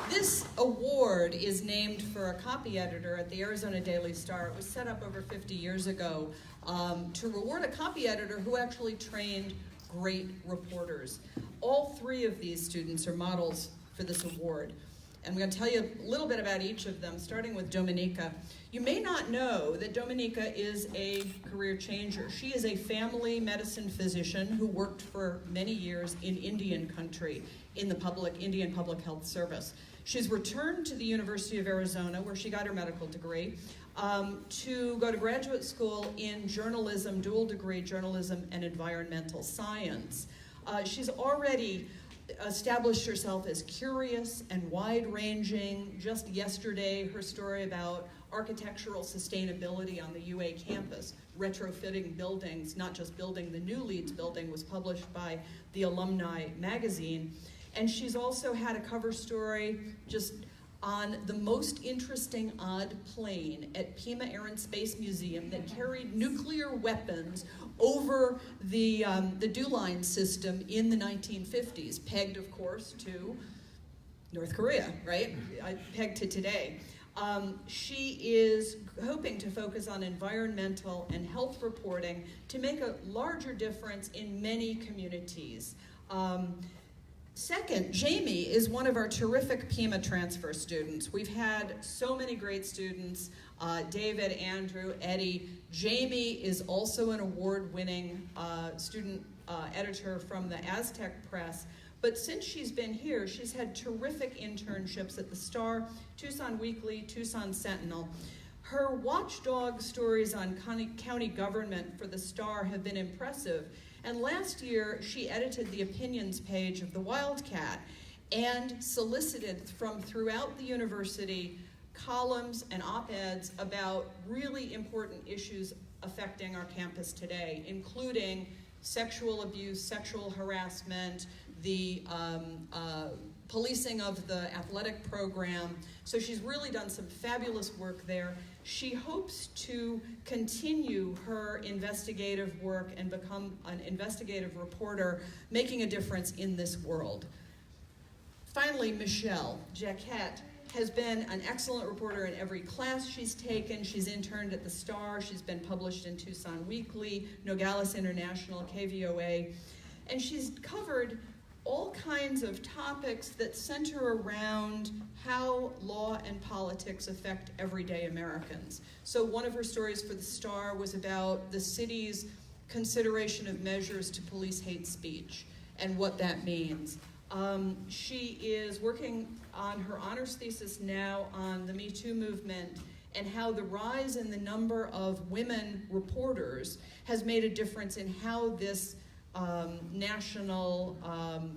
This award is named for a copy editor at the Arizona Daily Star. It was set up over 50 years ago to reward a copy editor who actually trained great reporters. All 3 of these students are models for this award. And I'm going to tell you a little bit about each of them, starting with Dominica. You may not know that Dominica is a career changer. She is a family medicine physician who worked for many years in Indian country in the Indian Public Health Service. She's returned to the University of Arizona, where she got her medical degree, to go to graduate school in journalism, dual degree journalism and environmental science. She's already established herself as curious and wide-ranging. Just yesterday, her story about architectural sustainability on the UA campus, retrofitting buildings, not just building the new Leeds building, was published by the Alumni magazine. And she's also had a cover story just on the most interesting odd plane at Pima Air and Space Museum that carried nuclear weapons over the Duline system in the 1950s, pegged, of course, to North Korea, right? Pegged to today. She is hoping to focus on environmental and health reporting to make a larger difference in many communities. Second, Jamie is one of our terrific Pima transfer students. We've had so many great students, David, Andrew, Eddie. Jamie is also an award-winning student editor from the Aztec Press. But since she's been here, she's had terrific internships at the Star, Tucson Weekly, Tucson Sentinel. Her watchdog stories on county government for the Star have been impressive. And last year, she edited the opinions page of the Wildcat and solicited from throughout the university columns and op-eds about really important issues affecting our campus today, including sexual abuse, sexual harassment, the policing of the athletic program. So she's really done some fabulous work there. She hopes to continue her investigative work and become an investigative reporter, making a difference in this world. Finally, Michelle Jacquet has been an excellent reporter in every class she's taken. She's interned at the Star. She's been published in Tucson Weekly, Nogales International, KVOA. And she's covered all kinds of topics that center around how law and politics affect everyday Americans. So one of her stories for the Star was about the city's consideration of measures to police hate speech and what that means. She is working on her honors thesis now on the Me Too movement and how the rise in the number of women reporters has made a difference in how this national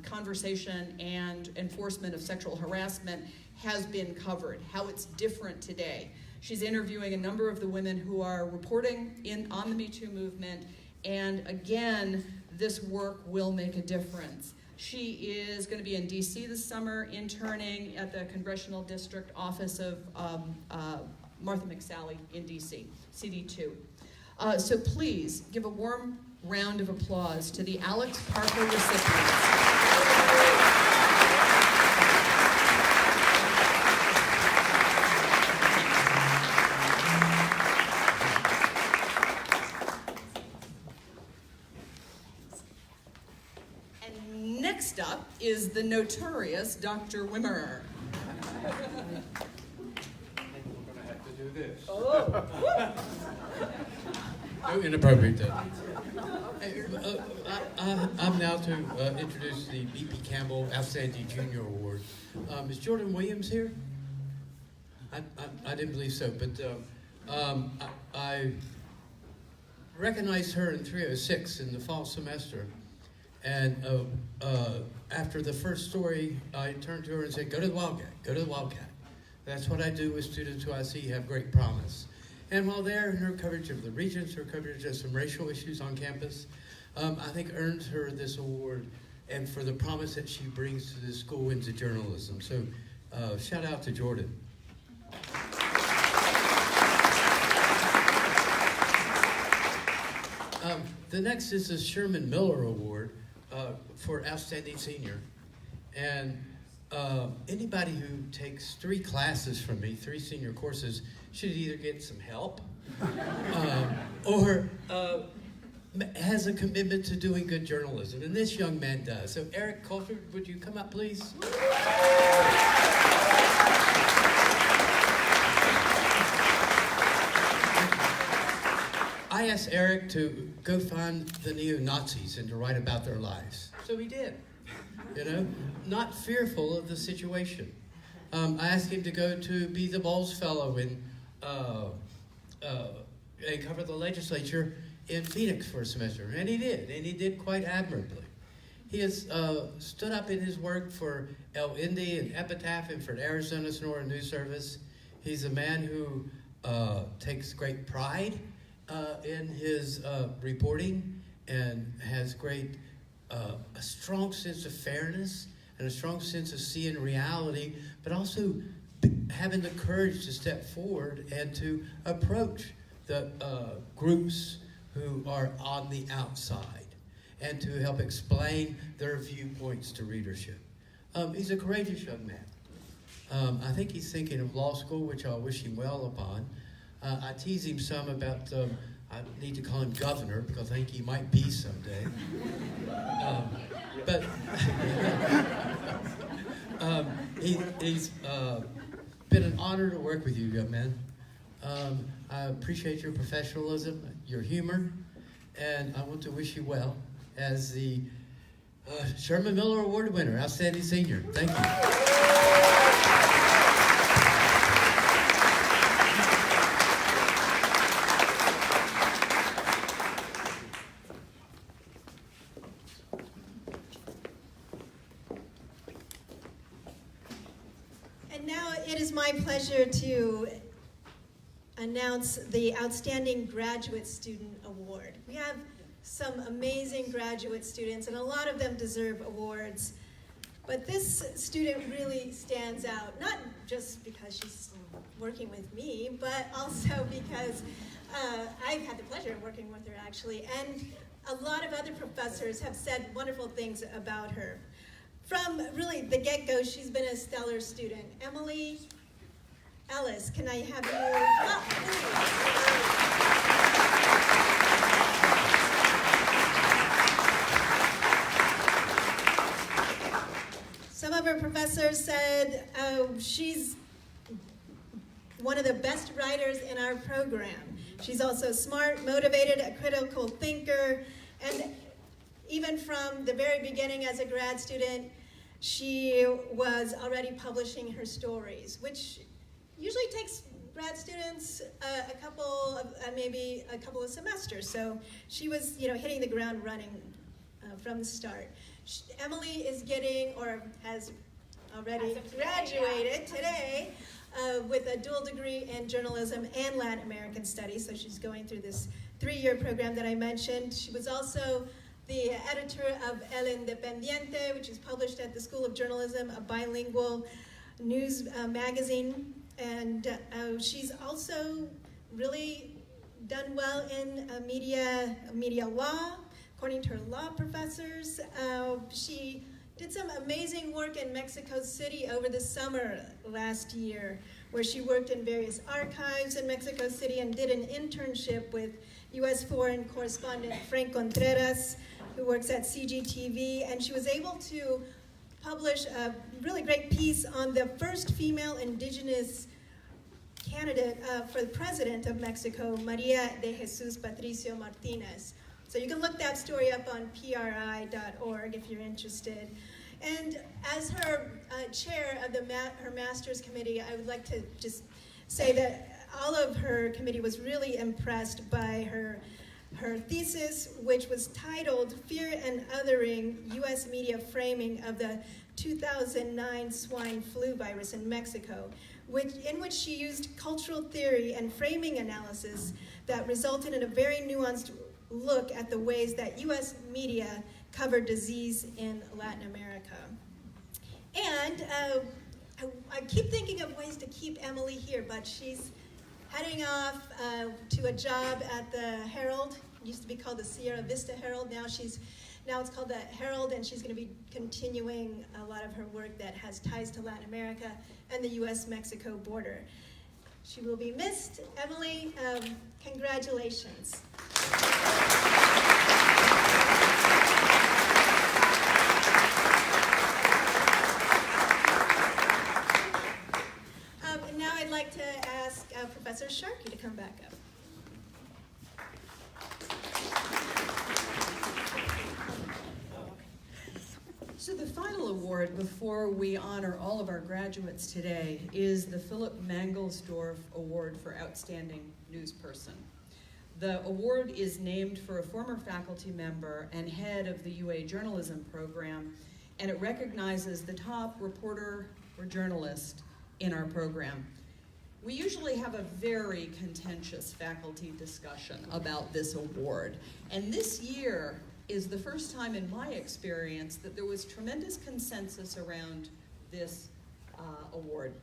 conversation and enforcement of sexual harassment has been covered, how it's different today. She's interviewing a number of the women who are reporting on the Me Too movement, and again, this work will make a difference. She is going to be in DC this summer, interning at the Congressional District Office of Martha McSally in DC, CD2. So please give a warm round of applause to the Alex Parker recipients. And next up is the notorious Dr. Wimmer. We're going to have to do this. Oh. No inappropriate though. I'm now to introduce the B.P. Campbell Outstanding Junior Award. Is Jordan Williams here? I didn't believe so, but I recognized her in 306 in the fall semester. And after the first story, I turned to her and said, go to the Wildcat, go to the Wildcat. That's what I do with students who I see have great promise. And while there, her coverage of the Regents, her coverage of some racial issues on campus, I think earns her this award and for the promise that she brings to the school into journalism. So shout out to Jordan. The next is the Sherman Miller Award for Outstanding Senior. And anybody who takes 3 classes from me, 3 senior courses, should either get some help or has a commitment to doing good journalism, and this young man does. So Erik Kolsrud, would you come up, please? I asked Erik to go find the neo-Nazis and to write about their lives. So he did, you know, not fearful of the situation. I asked him to go to be the Bowles Fellow and cover the legislature in Phoenix for a semester, and he did quite admirably. He has stood up in his work for El Indy and Epitaph and for the Arizona Sonora News Service. He's a man who takes great pride in his reporting and has a strong sense of fairness and a strong sense of seeing reality, but also having the courage to step forward and to approach the groups who are on the outside and to help explain their viewpoints to readership. He's a courageous young man. I think he's thinking of law school, which I'll wish him well upon. I tease him some about, I need to call him governor because I think he might be someday. But he's been an honor to work with you, young man. I appreciate your professionalism, your humor, and I want to wish you well as the Sherman Miller Award winner, Outstanding Senior. Thank you. And now it is my pleasure to announce the Outstanding Graduate Student Award. We have some amazing graduate students, and a lot of them deserve awards. But this student really stands out, not just because she's working with me, but also because I've had the pleasure of working with her, actually, and a lot of other professors have said wonderful things about her. From really the get-go, she's been a stellar student. Emily Ellis, can I have you? Some of her professors said she's one of the best writers in our program. She's also smart, motivated, a critical thinker, and even from the very beginning as a grad student, she was already publishing her stories, which usually takes grad students maybe a couple of semesters. So she was, hitting the ground running from the start. Emily is getting, or has already graduated today with a dual degree in journalism and Latin American studies. So she's going through this 3-year program that I mentioned. She was also the editor of El Independiente, which is published at the School of Journalism, a bilingual news magazine. And she's also really done well in media law, according to her law professors. She did some amazing work in Mexico City over the summer last year, where she worked in various archives in Mexico City and did an internship with U.S. foreign correspondent Frank Contreras, who works at CGTV, and she was able to publish a really great piece on the first female indigenous candidate for the president of Mexico, Maria de Jesus Patricio Martinez. So you can look that story up on pri.org if you're interested. And as her chair of her master's committee, I would like to just say that all of her committee was really impressed by her thesis, which was titled Fear and Othering, U.S. Media Framing of the 2009 Swine Flu Virus in Mexico, in which she used cultural theory and framing analysis that resulted in a very nuanced look at the ways that U.S. media covered disease in Latin America. And I keep thinking of ways to keep Emily here, but she's heading off to a job at the Herald. It used to be called the Sierra Vista Herald. Now it's called the Herald, and she's going to be continuing a lot of her work that has ties to Latin America and the U.S.-Mexico border. She will be missed. Emily, congratulations. final award before we honor all of our graduates today is the Philip Mangelsdorf Award for Outstanding Newsperson. The award is named for a former faculty member and head of the UA journalism program, and it recognizes the top reporter or journalist in our program. We usually have a very contentious faculty discussion about this award, and this year is the first time in my experience that there was tremendous consensus around this award.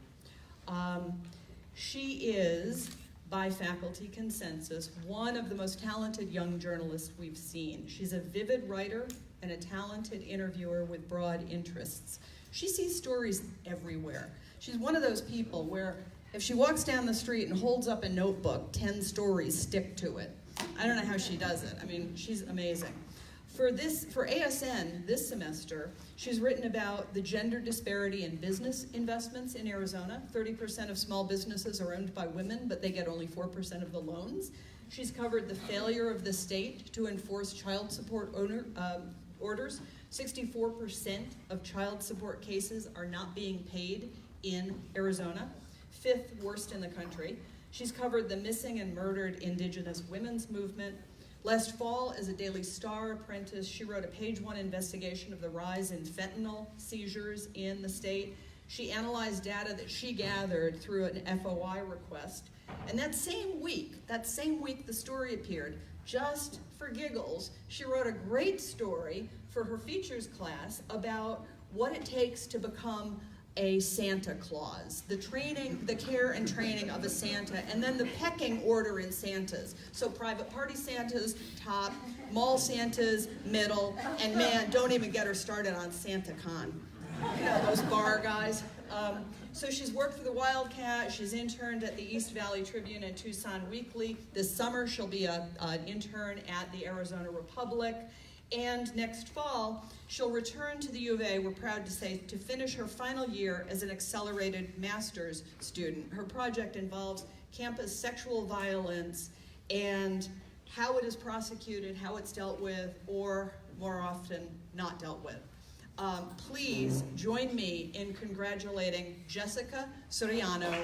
She is, by faculty consensus, one of the most talented young journalists we've seen. She's a vivid writer and a talented interviewer with broad interests. She sees stories everywhere. She's one of those people where if she walks down the street and holds up a notebook, 10 stories stick to it. I don't know how she does it. I mean, she's amazing. For ASN this semester, she's written about the gender disparity in business investments in Arizona. 30% of small businesses are owned by women, but they get only 4% of the loans. She's covered the failure of the state to enforce child support orders. 64% of child support cases are not being paid in Arizona, 5th worst in the country. She's covered the missing and murdered Indigenous women's movement. Last fall, as a Daily Star apprentice, she wrote a page-one investigation of the rise in fentanyl seizures in the state. She analyzed data that she gathered through an FOI request. And that same week the story appeared, just for giggles, she wrote a great story for her features class about what it takes to become a Santa Claus, the care and training of a Santa, and then the pecking order in Santas. So private party Santas, top, mall Santas, middle, and man, don't even get her started on Santa Con. You know, those bar guys. So she's worked for the Wildcat, she's interned at the East Valley Tribune and Tucson Weekly. This summer she'll be an intern at the Arizona Republic. And next fall, she'll return to the U of A, we're proud to say, to finish her final year as an accelerated master's student. Her project involves campus sexual violence and how it is prosecuted, how it's dealt with, or more often, not dealt with. Please join me in congratulating Jessica Suriano.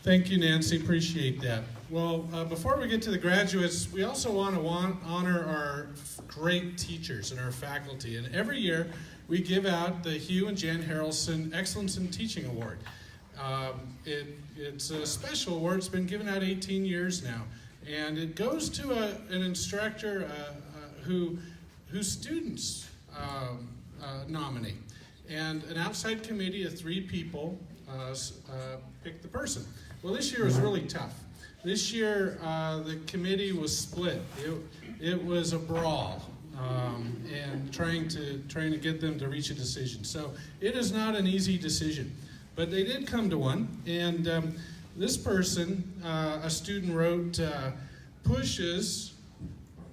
Thank you, Nancy. Appreciate that. Well, before we get to the graduates, we also want to honor our great teachers and our faculty. And every year, we give out the Hugh and Jan Harrelson Excellence in Teaching Award. It's a special award. It's been given out 18 years now. And it goes to an instructor whose students nominate. And an outside committee of 3 people pick the person. Well, this year was really tough. This year, the committee was split. It was a brawl, and trying to get them to reach a decision. So it is not an easy decision, but they did come to one. And this person, a student wrote, pushes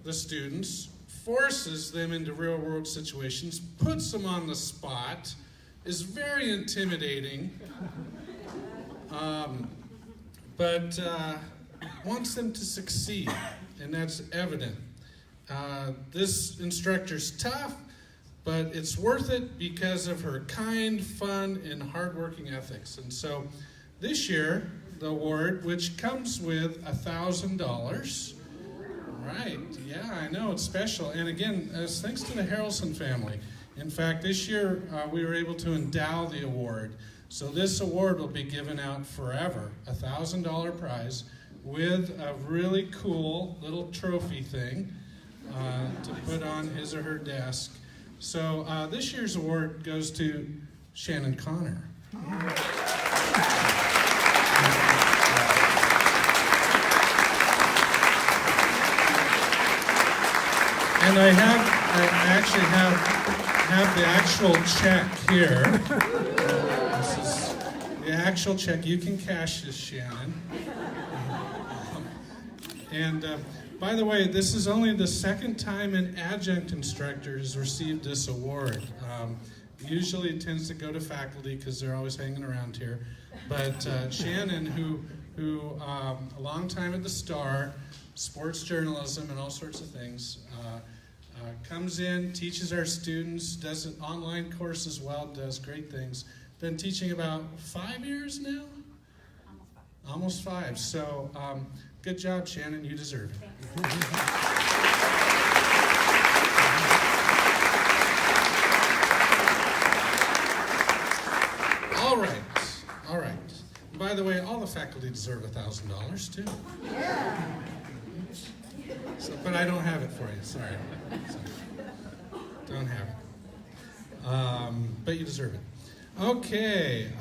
the students, forces them into real-world situations, puts them on the spot, is very intimidating. But wants them to succeed, and that's evident. This instructor's tough, but it's worth it because of her kind, fun, and hardworking ethics. And so this year, the award, which comes with $1,000. Right, yeah, I know, it's special. And again, thanks to the Harrelson family. In fact, this year, we were able to endow the award. So this award will be given out forever, a $1,000 prize with a really cool little trophy thing to put on his or her desk. So this year's award goes to Shannon Connor. And I actually have have the actual check here. This is the actual check. You can cash this, Shannon. And by the way, this is only the second time an adjunct instructor has received this award. Usually it tends to go to faculty because they're always hanging around here. But Shannon, who a long time at the Star, sports journalism and all sorts of things, comes in, teaches our students, does an online course as well, does great things. Been teaching about 5 years now? Almost five. So good job, Shannon. You deserve it. All right. By the way, all the faculty deserve $1,000 too. Yeah. So, but I don't have it for you. Sorry. Don't have it. But you deserve it. Okay,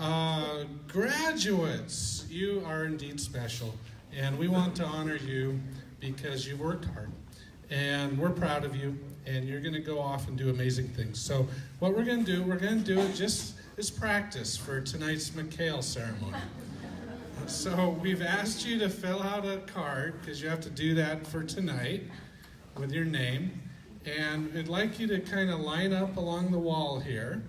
graduates, you are indeed special, and we want to honor you because you worked hard, and we're proud of you, and you're going to go off and do amazing things. So what we're going to do it just as practice for tonight's McHale ceremony. So we've asked you to fill out a card, because you have to do that for tonight with your name, and we'd like you to kind of line up along the wall here.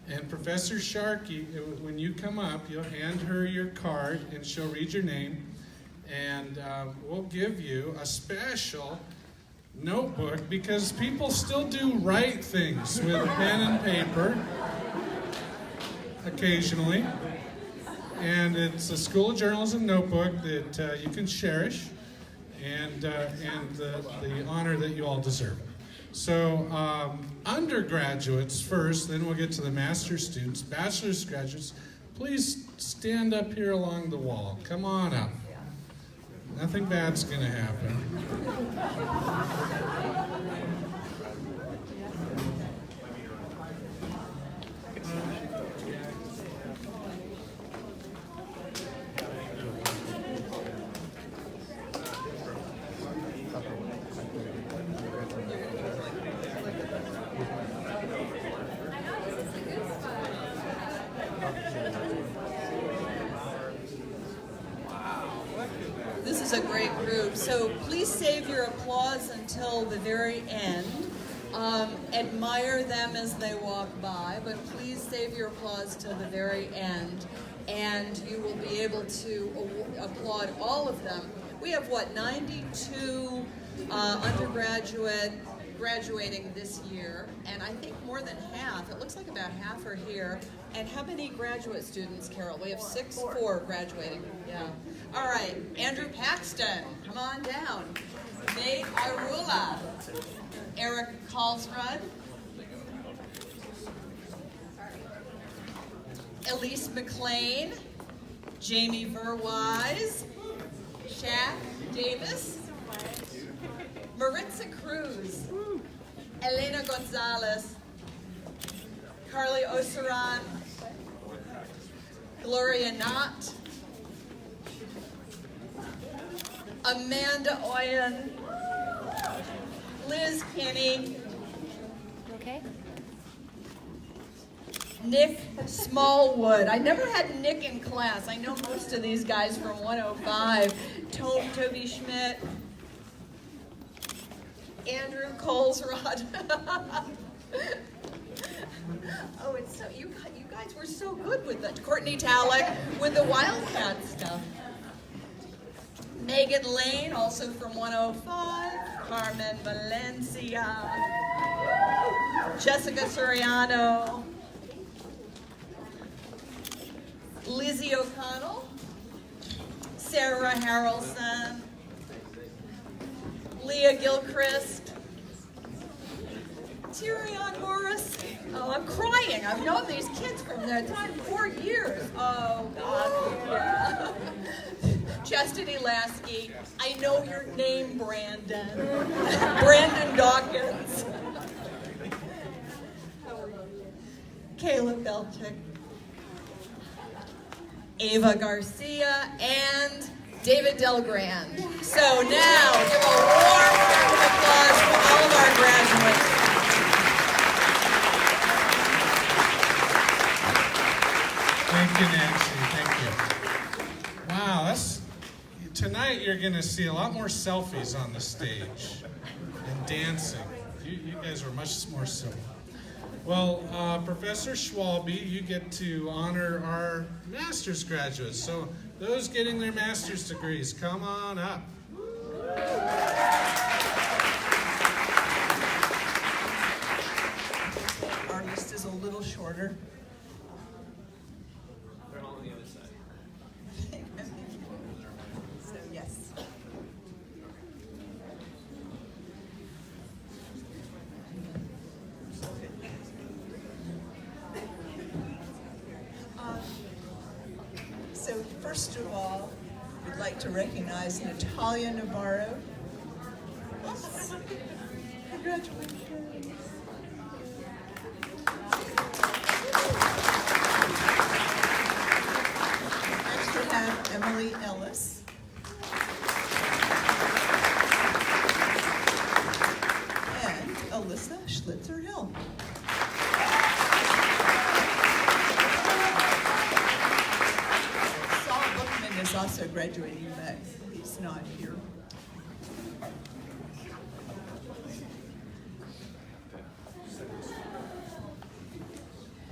And Professor Sharkey, when you come up, you'll hand her your card, and she'll read your name, and we'll give you a special notebook, because people still do write things with pen and paper, occasionally. And it's a School of Journalism notebook that you can cherish, and the honor that you all deserve. So undergraduates first, then we'll get to the master's students. Bachelor's graduates, please stand up here along the wall. Come on up. Nothing bad's going to happen. This is a great group, so please save your applause until the very end. Admire them as they walk by, but please save your applause till the very end, and you will be able to applaud all of them. We have, 92 undergraduate graduating this year, and I think more than half, it looks like about half are here. And how many graduate students, Carol? We have four graduating. Yeah. All right, Andrew Paxton, come on down. Nate Arula, Erik Kolsrud, Elise McLean, Jamie Verwise, Shaq Davis, Maritza Cruz, Elena Gonzalez, Carly Oseran, Gloria Knott, Amanda Oyen, Liz Kinney, Okay. Nick Smallwood. I never had Nick in class. I know most of these guys from 105. Toby Schmidt, Andrew Kolsrud. Oh, it's so you guys were so good with that. Courtney Talek with the Wildcat stuff. Megan Lane, also from 105. Carmen Valencia. Jessica Suriano. Lizzie O'Connell. Sarah Harrelson. Leah Gilchrist. Tyrion Morris. Oh, I'm crying. I've known these kids from their time, 4 years. Oh, God. Yeah. Chastity Lasky. I know your name, Brandon. Brandon Dawkins. Caleb Belchick. Ava Garcia and David Delgrand. So now, give a warm round of applause for all of our graduates. tonight you're going to see a lot more selfies on the stage and dancing. You guys are much more civil. Well, Professor Schwalbe, you get to honor our master's graduates. So those getting their master's degrees, come on up. Our list is a little shorter. They're all on the other side. So yes. So first of all, we'd like to recognize Natalia Navarro. Congratulations. Next we have Emily Ellis. And Alyssa Schlitzer-Hill. Saul Bookman is also graduating, but he's not here.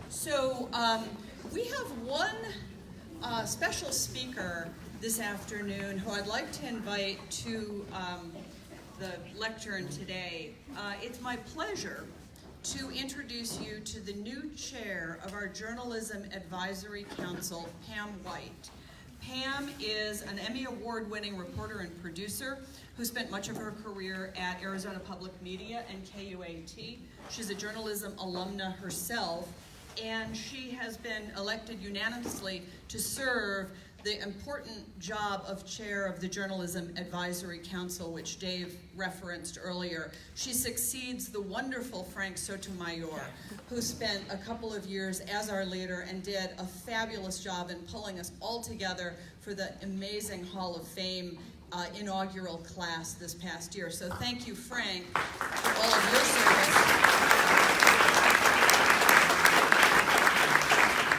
So we have one special speaker this afternoon who I'd like to invite to the lectern today. It's my pleasure to introduce you to the new chair of our Journalism Advisory Council, Pam White. Pam is an Emmy Award-winning reporter and producer who spent much of her career at Arizona Public Media and KUAT. She's a journalism alumna herself, and she has been elected unanimously to serve the important job of chair of the Journalism Advisory Council, which Dave referenced earlier. She succeeds the wonderful Frank Sotomayor, who spent a couple of years as our leader and did a fabulous job in pulling us all together for the amazing Hall of Fame inaugural class this past year. So thank you, Frank, for all of your service.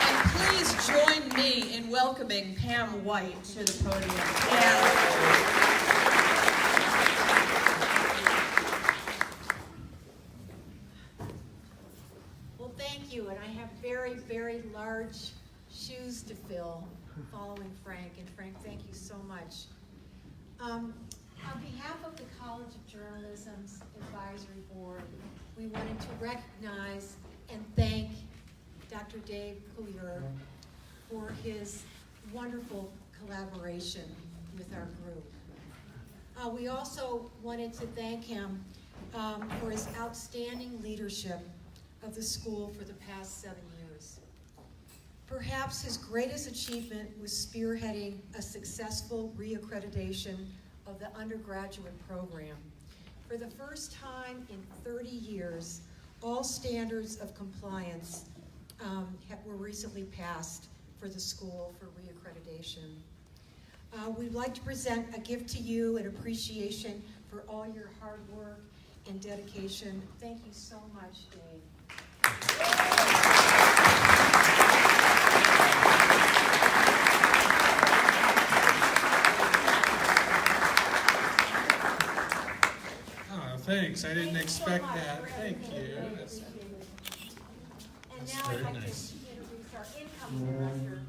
And please join me in welcoming Pam White to the podium. Well, thank you, and I have very, very large shoes to fill following Frank, and Frank, thank you so much. On behalf of the College of Journalism's Advisory Board, we wanted to recognize and thank Dr. Dave Coulier for his wonderful collaboration with our group. We also wanted to thank him for his outstanding leadership of the school for the past 7 years. Perhaps his greatest achievement was spearheading a successful reaccreditation of the undergraduate program. For the first time in 30 years, all standards of compliance were recently passed for the school for reaccreditation. We'd like to present a gift to you in appreciation for all your hard work and dedication. Thank you so much, Dave. Thanks. I didn't expect that. Thank you. That's very nice. Introduce our incoming director,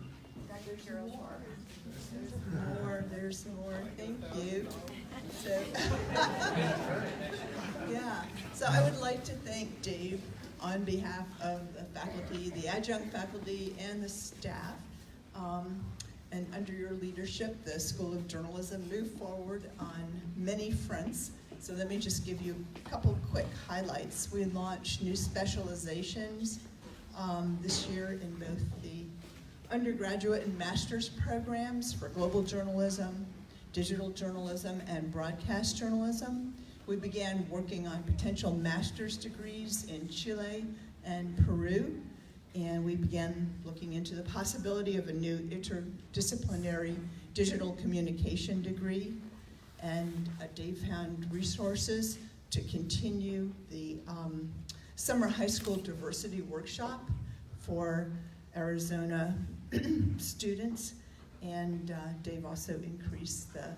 Dr. Gerald Moore. There's more. Thank you. So, yeah. So I would like to thank Dave on behalf of the faculty, the adjunct faculty, and the staff. And under your leadership, the School of Journalism moved forward on many fronts. So let me just give you a couple quick highlights. We launched new specializations this year in both the undergraduate and master's programs for global journalism, digital journalism, and broadcast journalism. We began working on potential master's degrees in Chile and Peru, and we began looking into the possibility of a new interdisciplinary digital communication degree. And Dave found resources to continue the summer high school diversity workshop for Arizona students. And Dave also increased the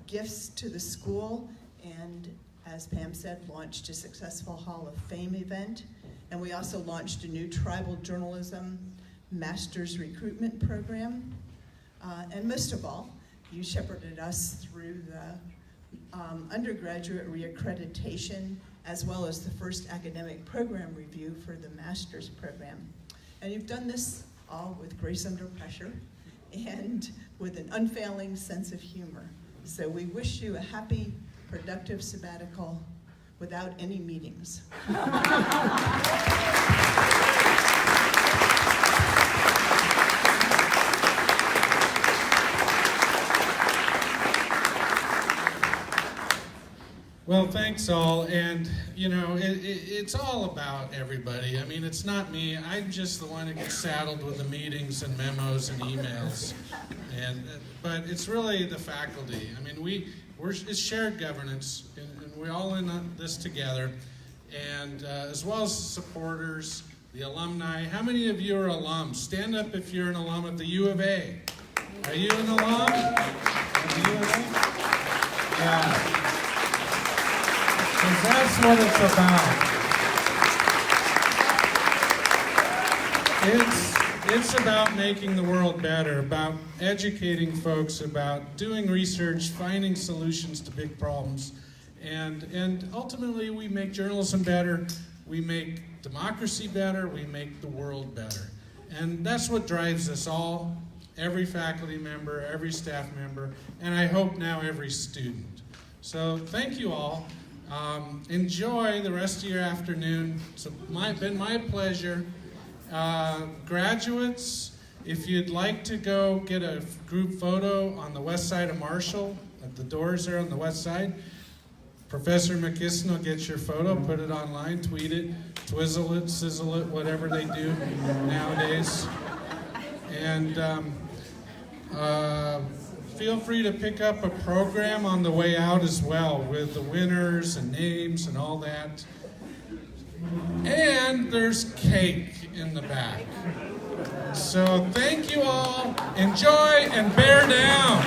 gifts to the school, and as Pam said, launched a successful Hall of Fame event. And we also launched a new tribal journalism master's recruitment program. And most of all, you shepherded us through the undergraduate reaccreditation, as well as the first academic program review for the master's program. And you've done this all with grace under pressure and with an unfailing sense of humor. So we wish you a happy, productive sabbatical without any meetings. Well, thanks all, and you know, it's all about everybody. I mean, it's not me. I'm just the one that gets saddled with the meetings and memos and emails, but it's really the faculty. I mean, it's shared governance, and we're all in this together, and as well as supporters, the alumni. How many of you are alums? Stand up if you're an alum at the U of A. Are you an alum? At the U of A? Yeah. Because that's what it's about. It's about making the world better, about educating folks, about doing research, finding solutions to big problems, and ultimately we make journalism better, we make democracy better, we make the world better. And that's what drives us all, every faculty member, every staff member, and I hope now every student. So thank you all. Enjoy the rest of your afternoon. It's been my pleasure. Graduates, if you'd like to go get a group photo on the west side of Marshall, at the doors there on the west side, Professor McKisson will get your photo, put it online, tweet it, twizzle it, sizzle it, whatever they do nowadays. And feel free to pick up a program on the way out as well with the winners and names and all that. And there's cake in the back. So thank you all. Enjoy and bear down.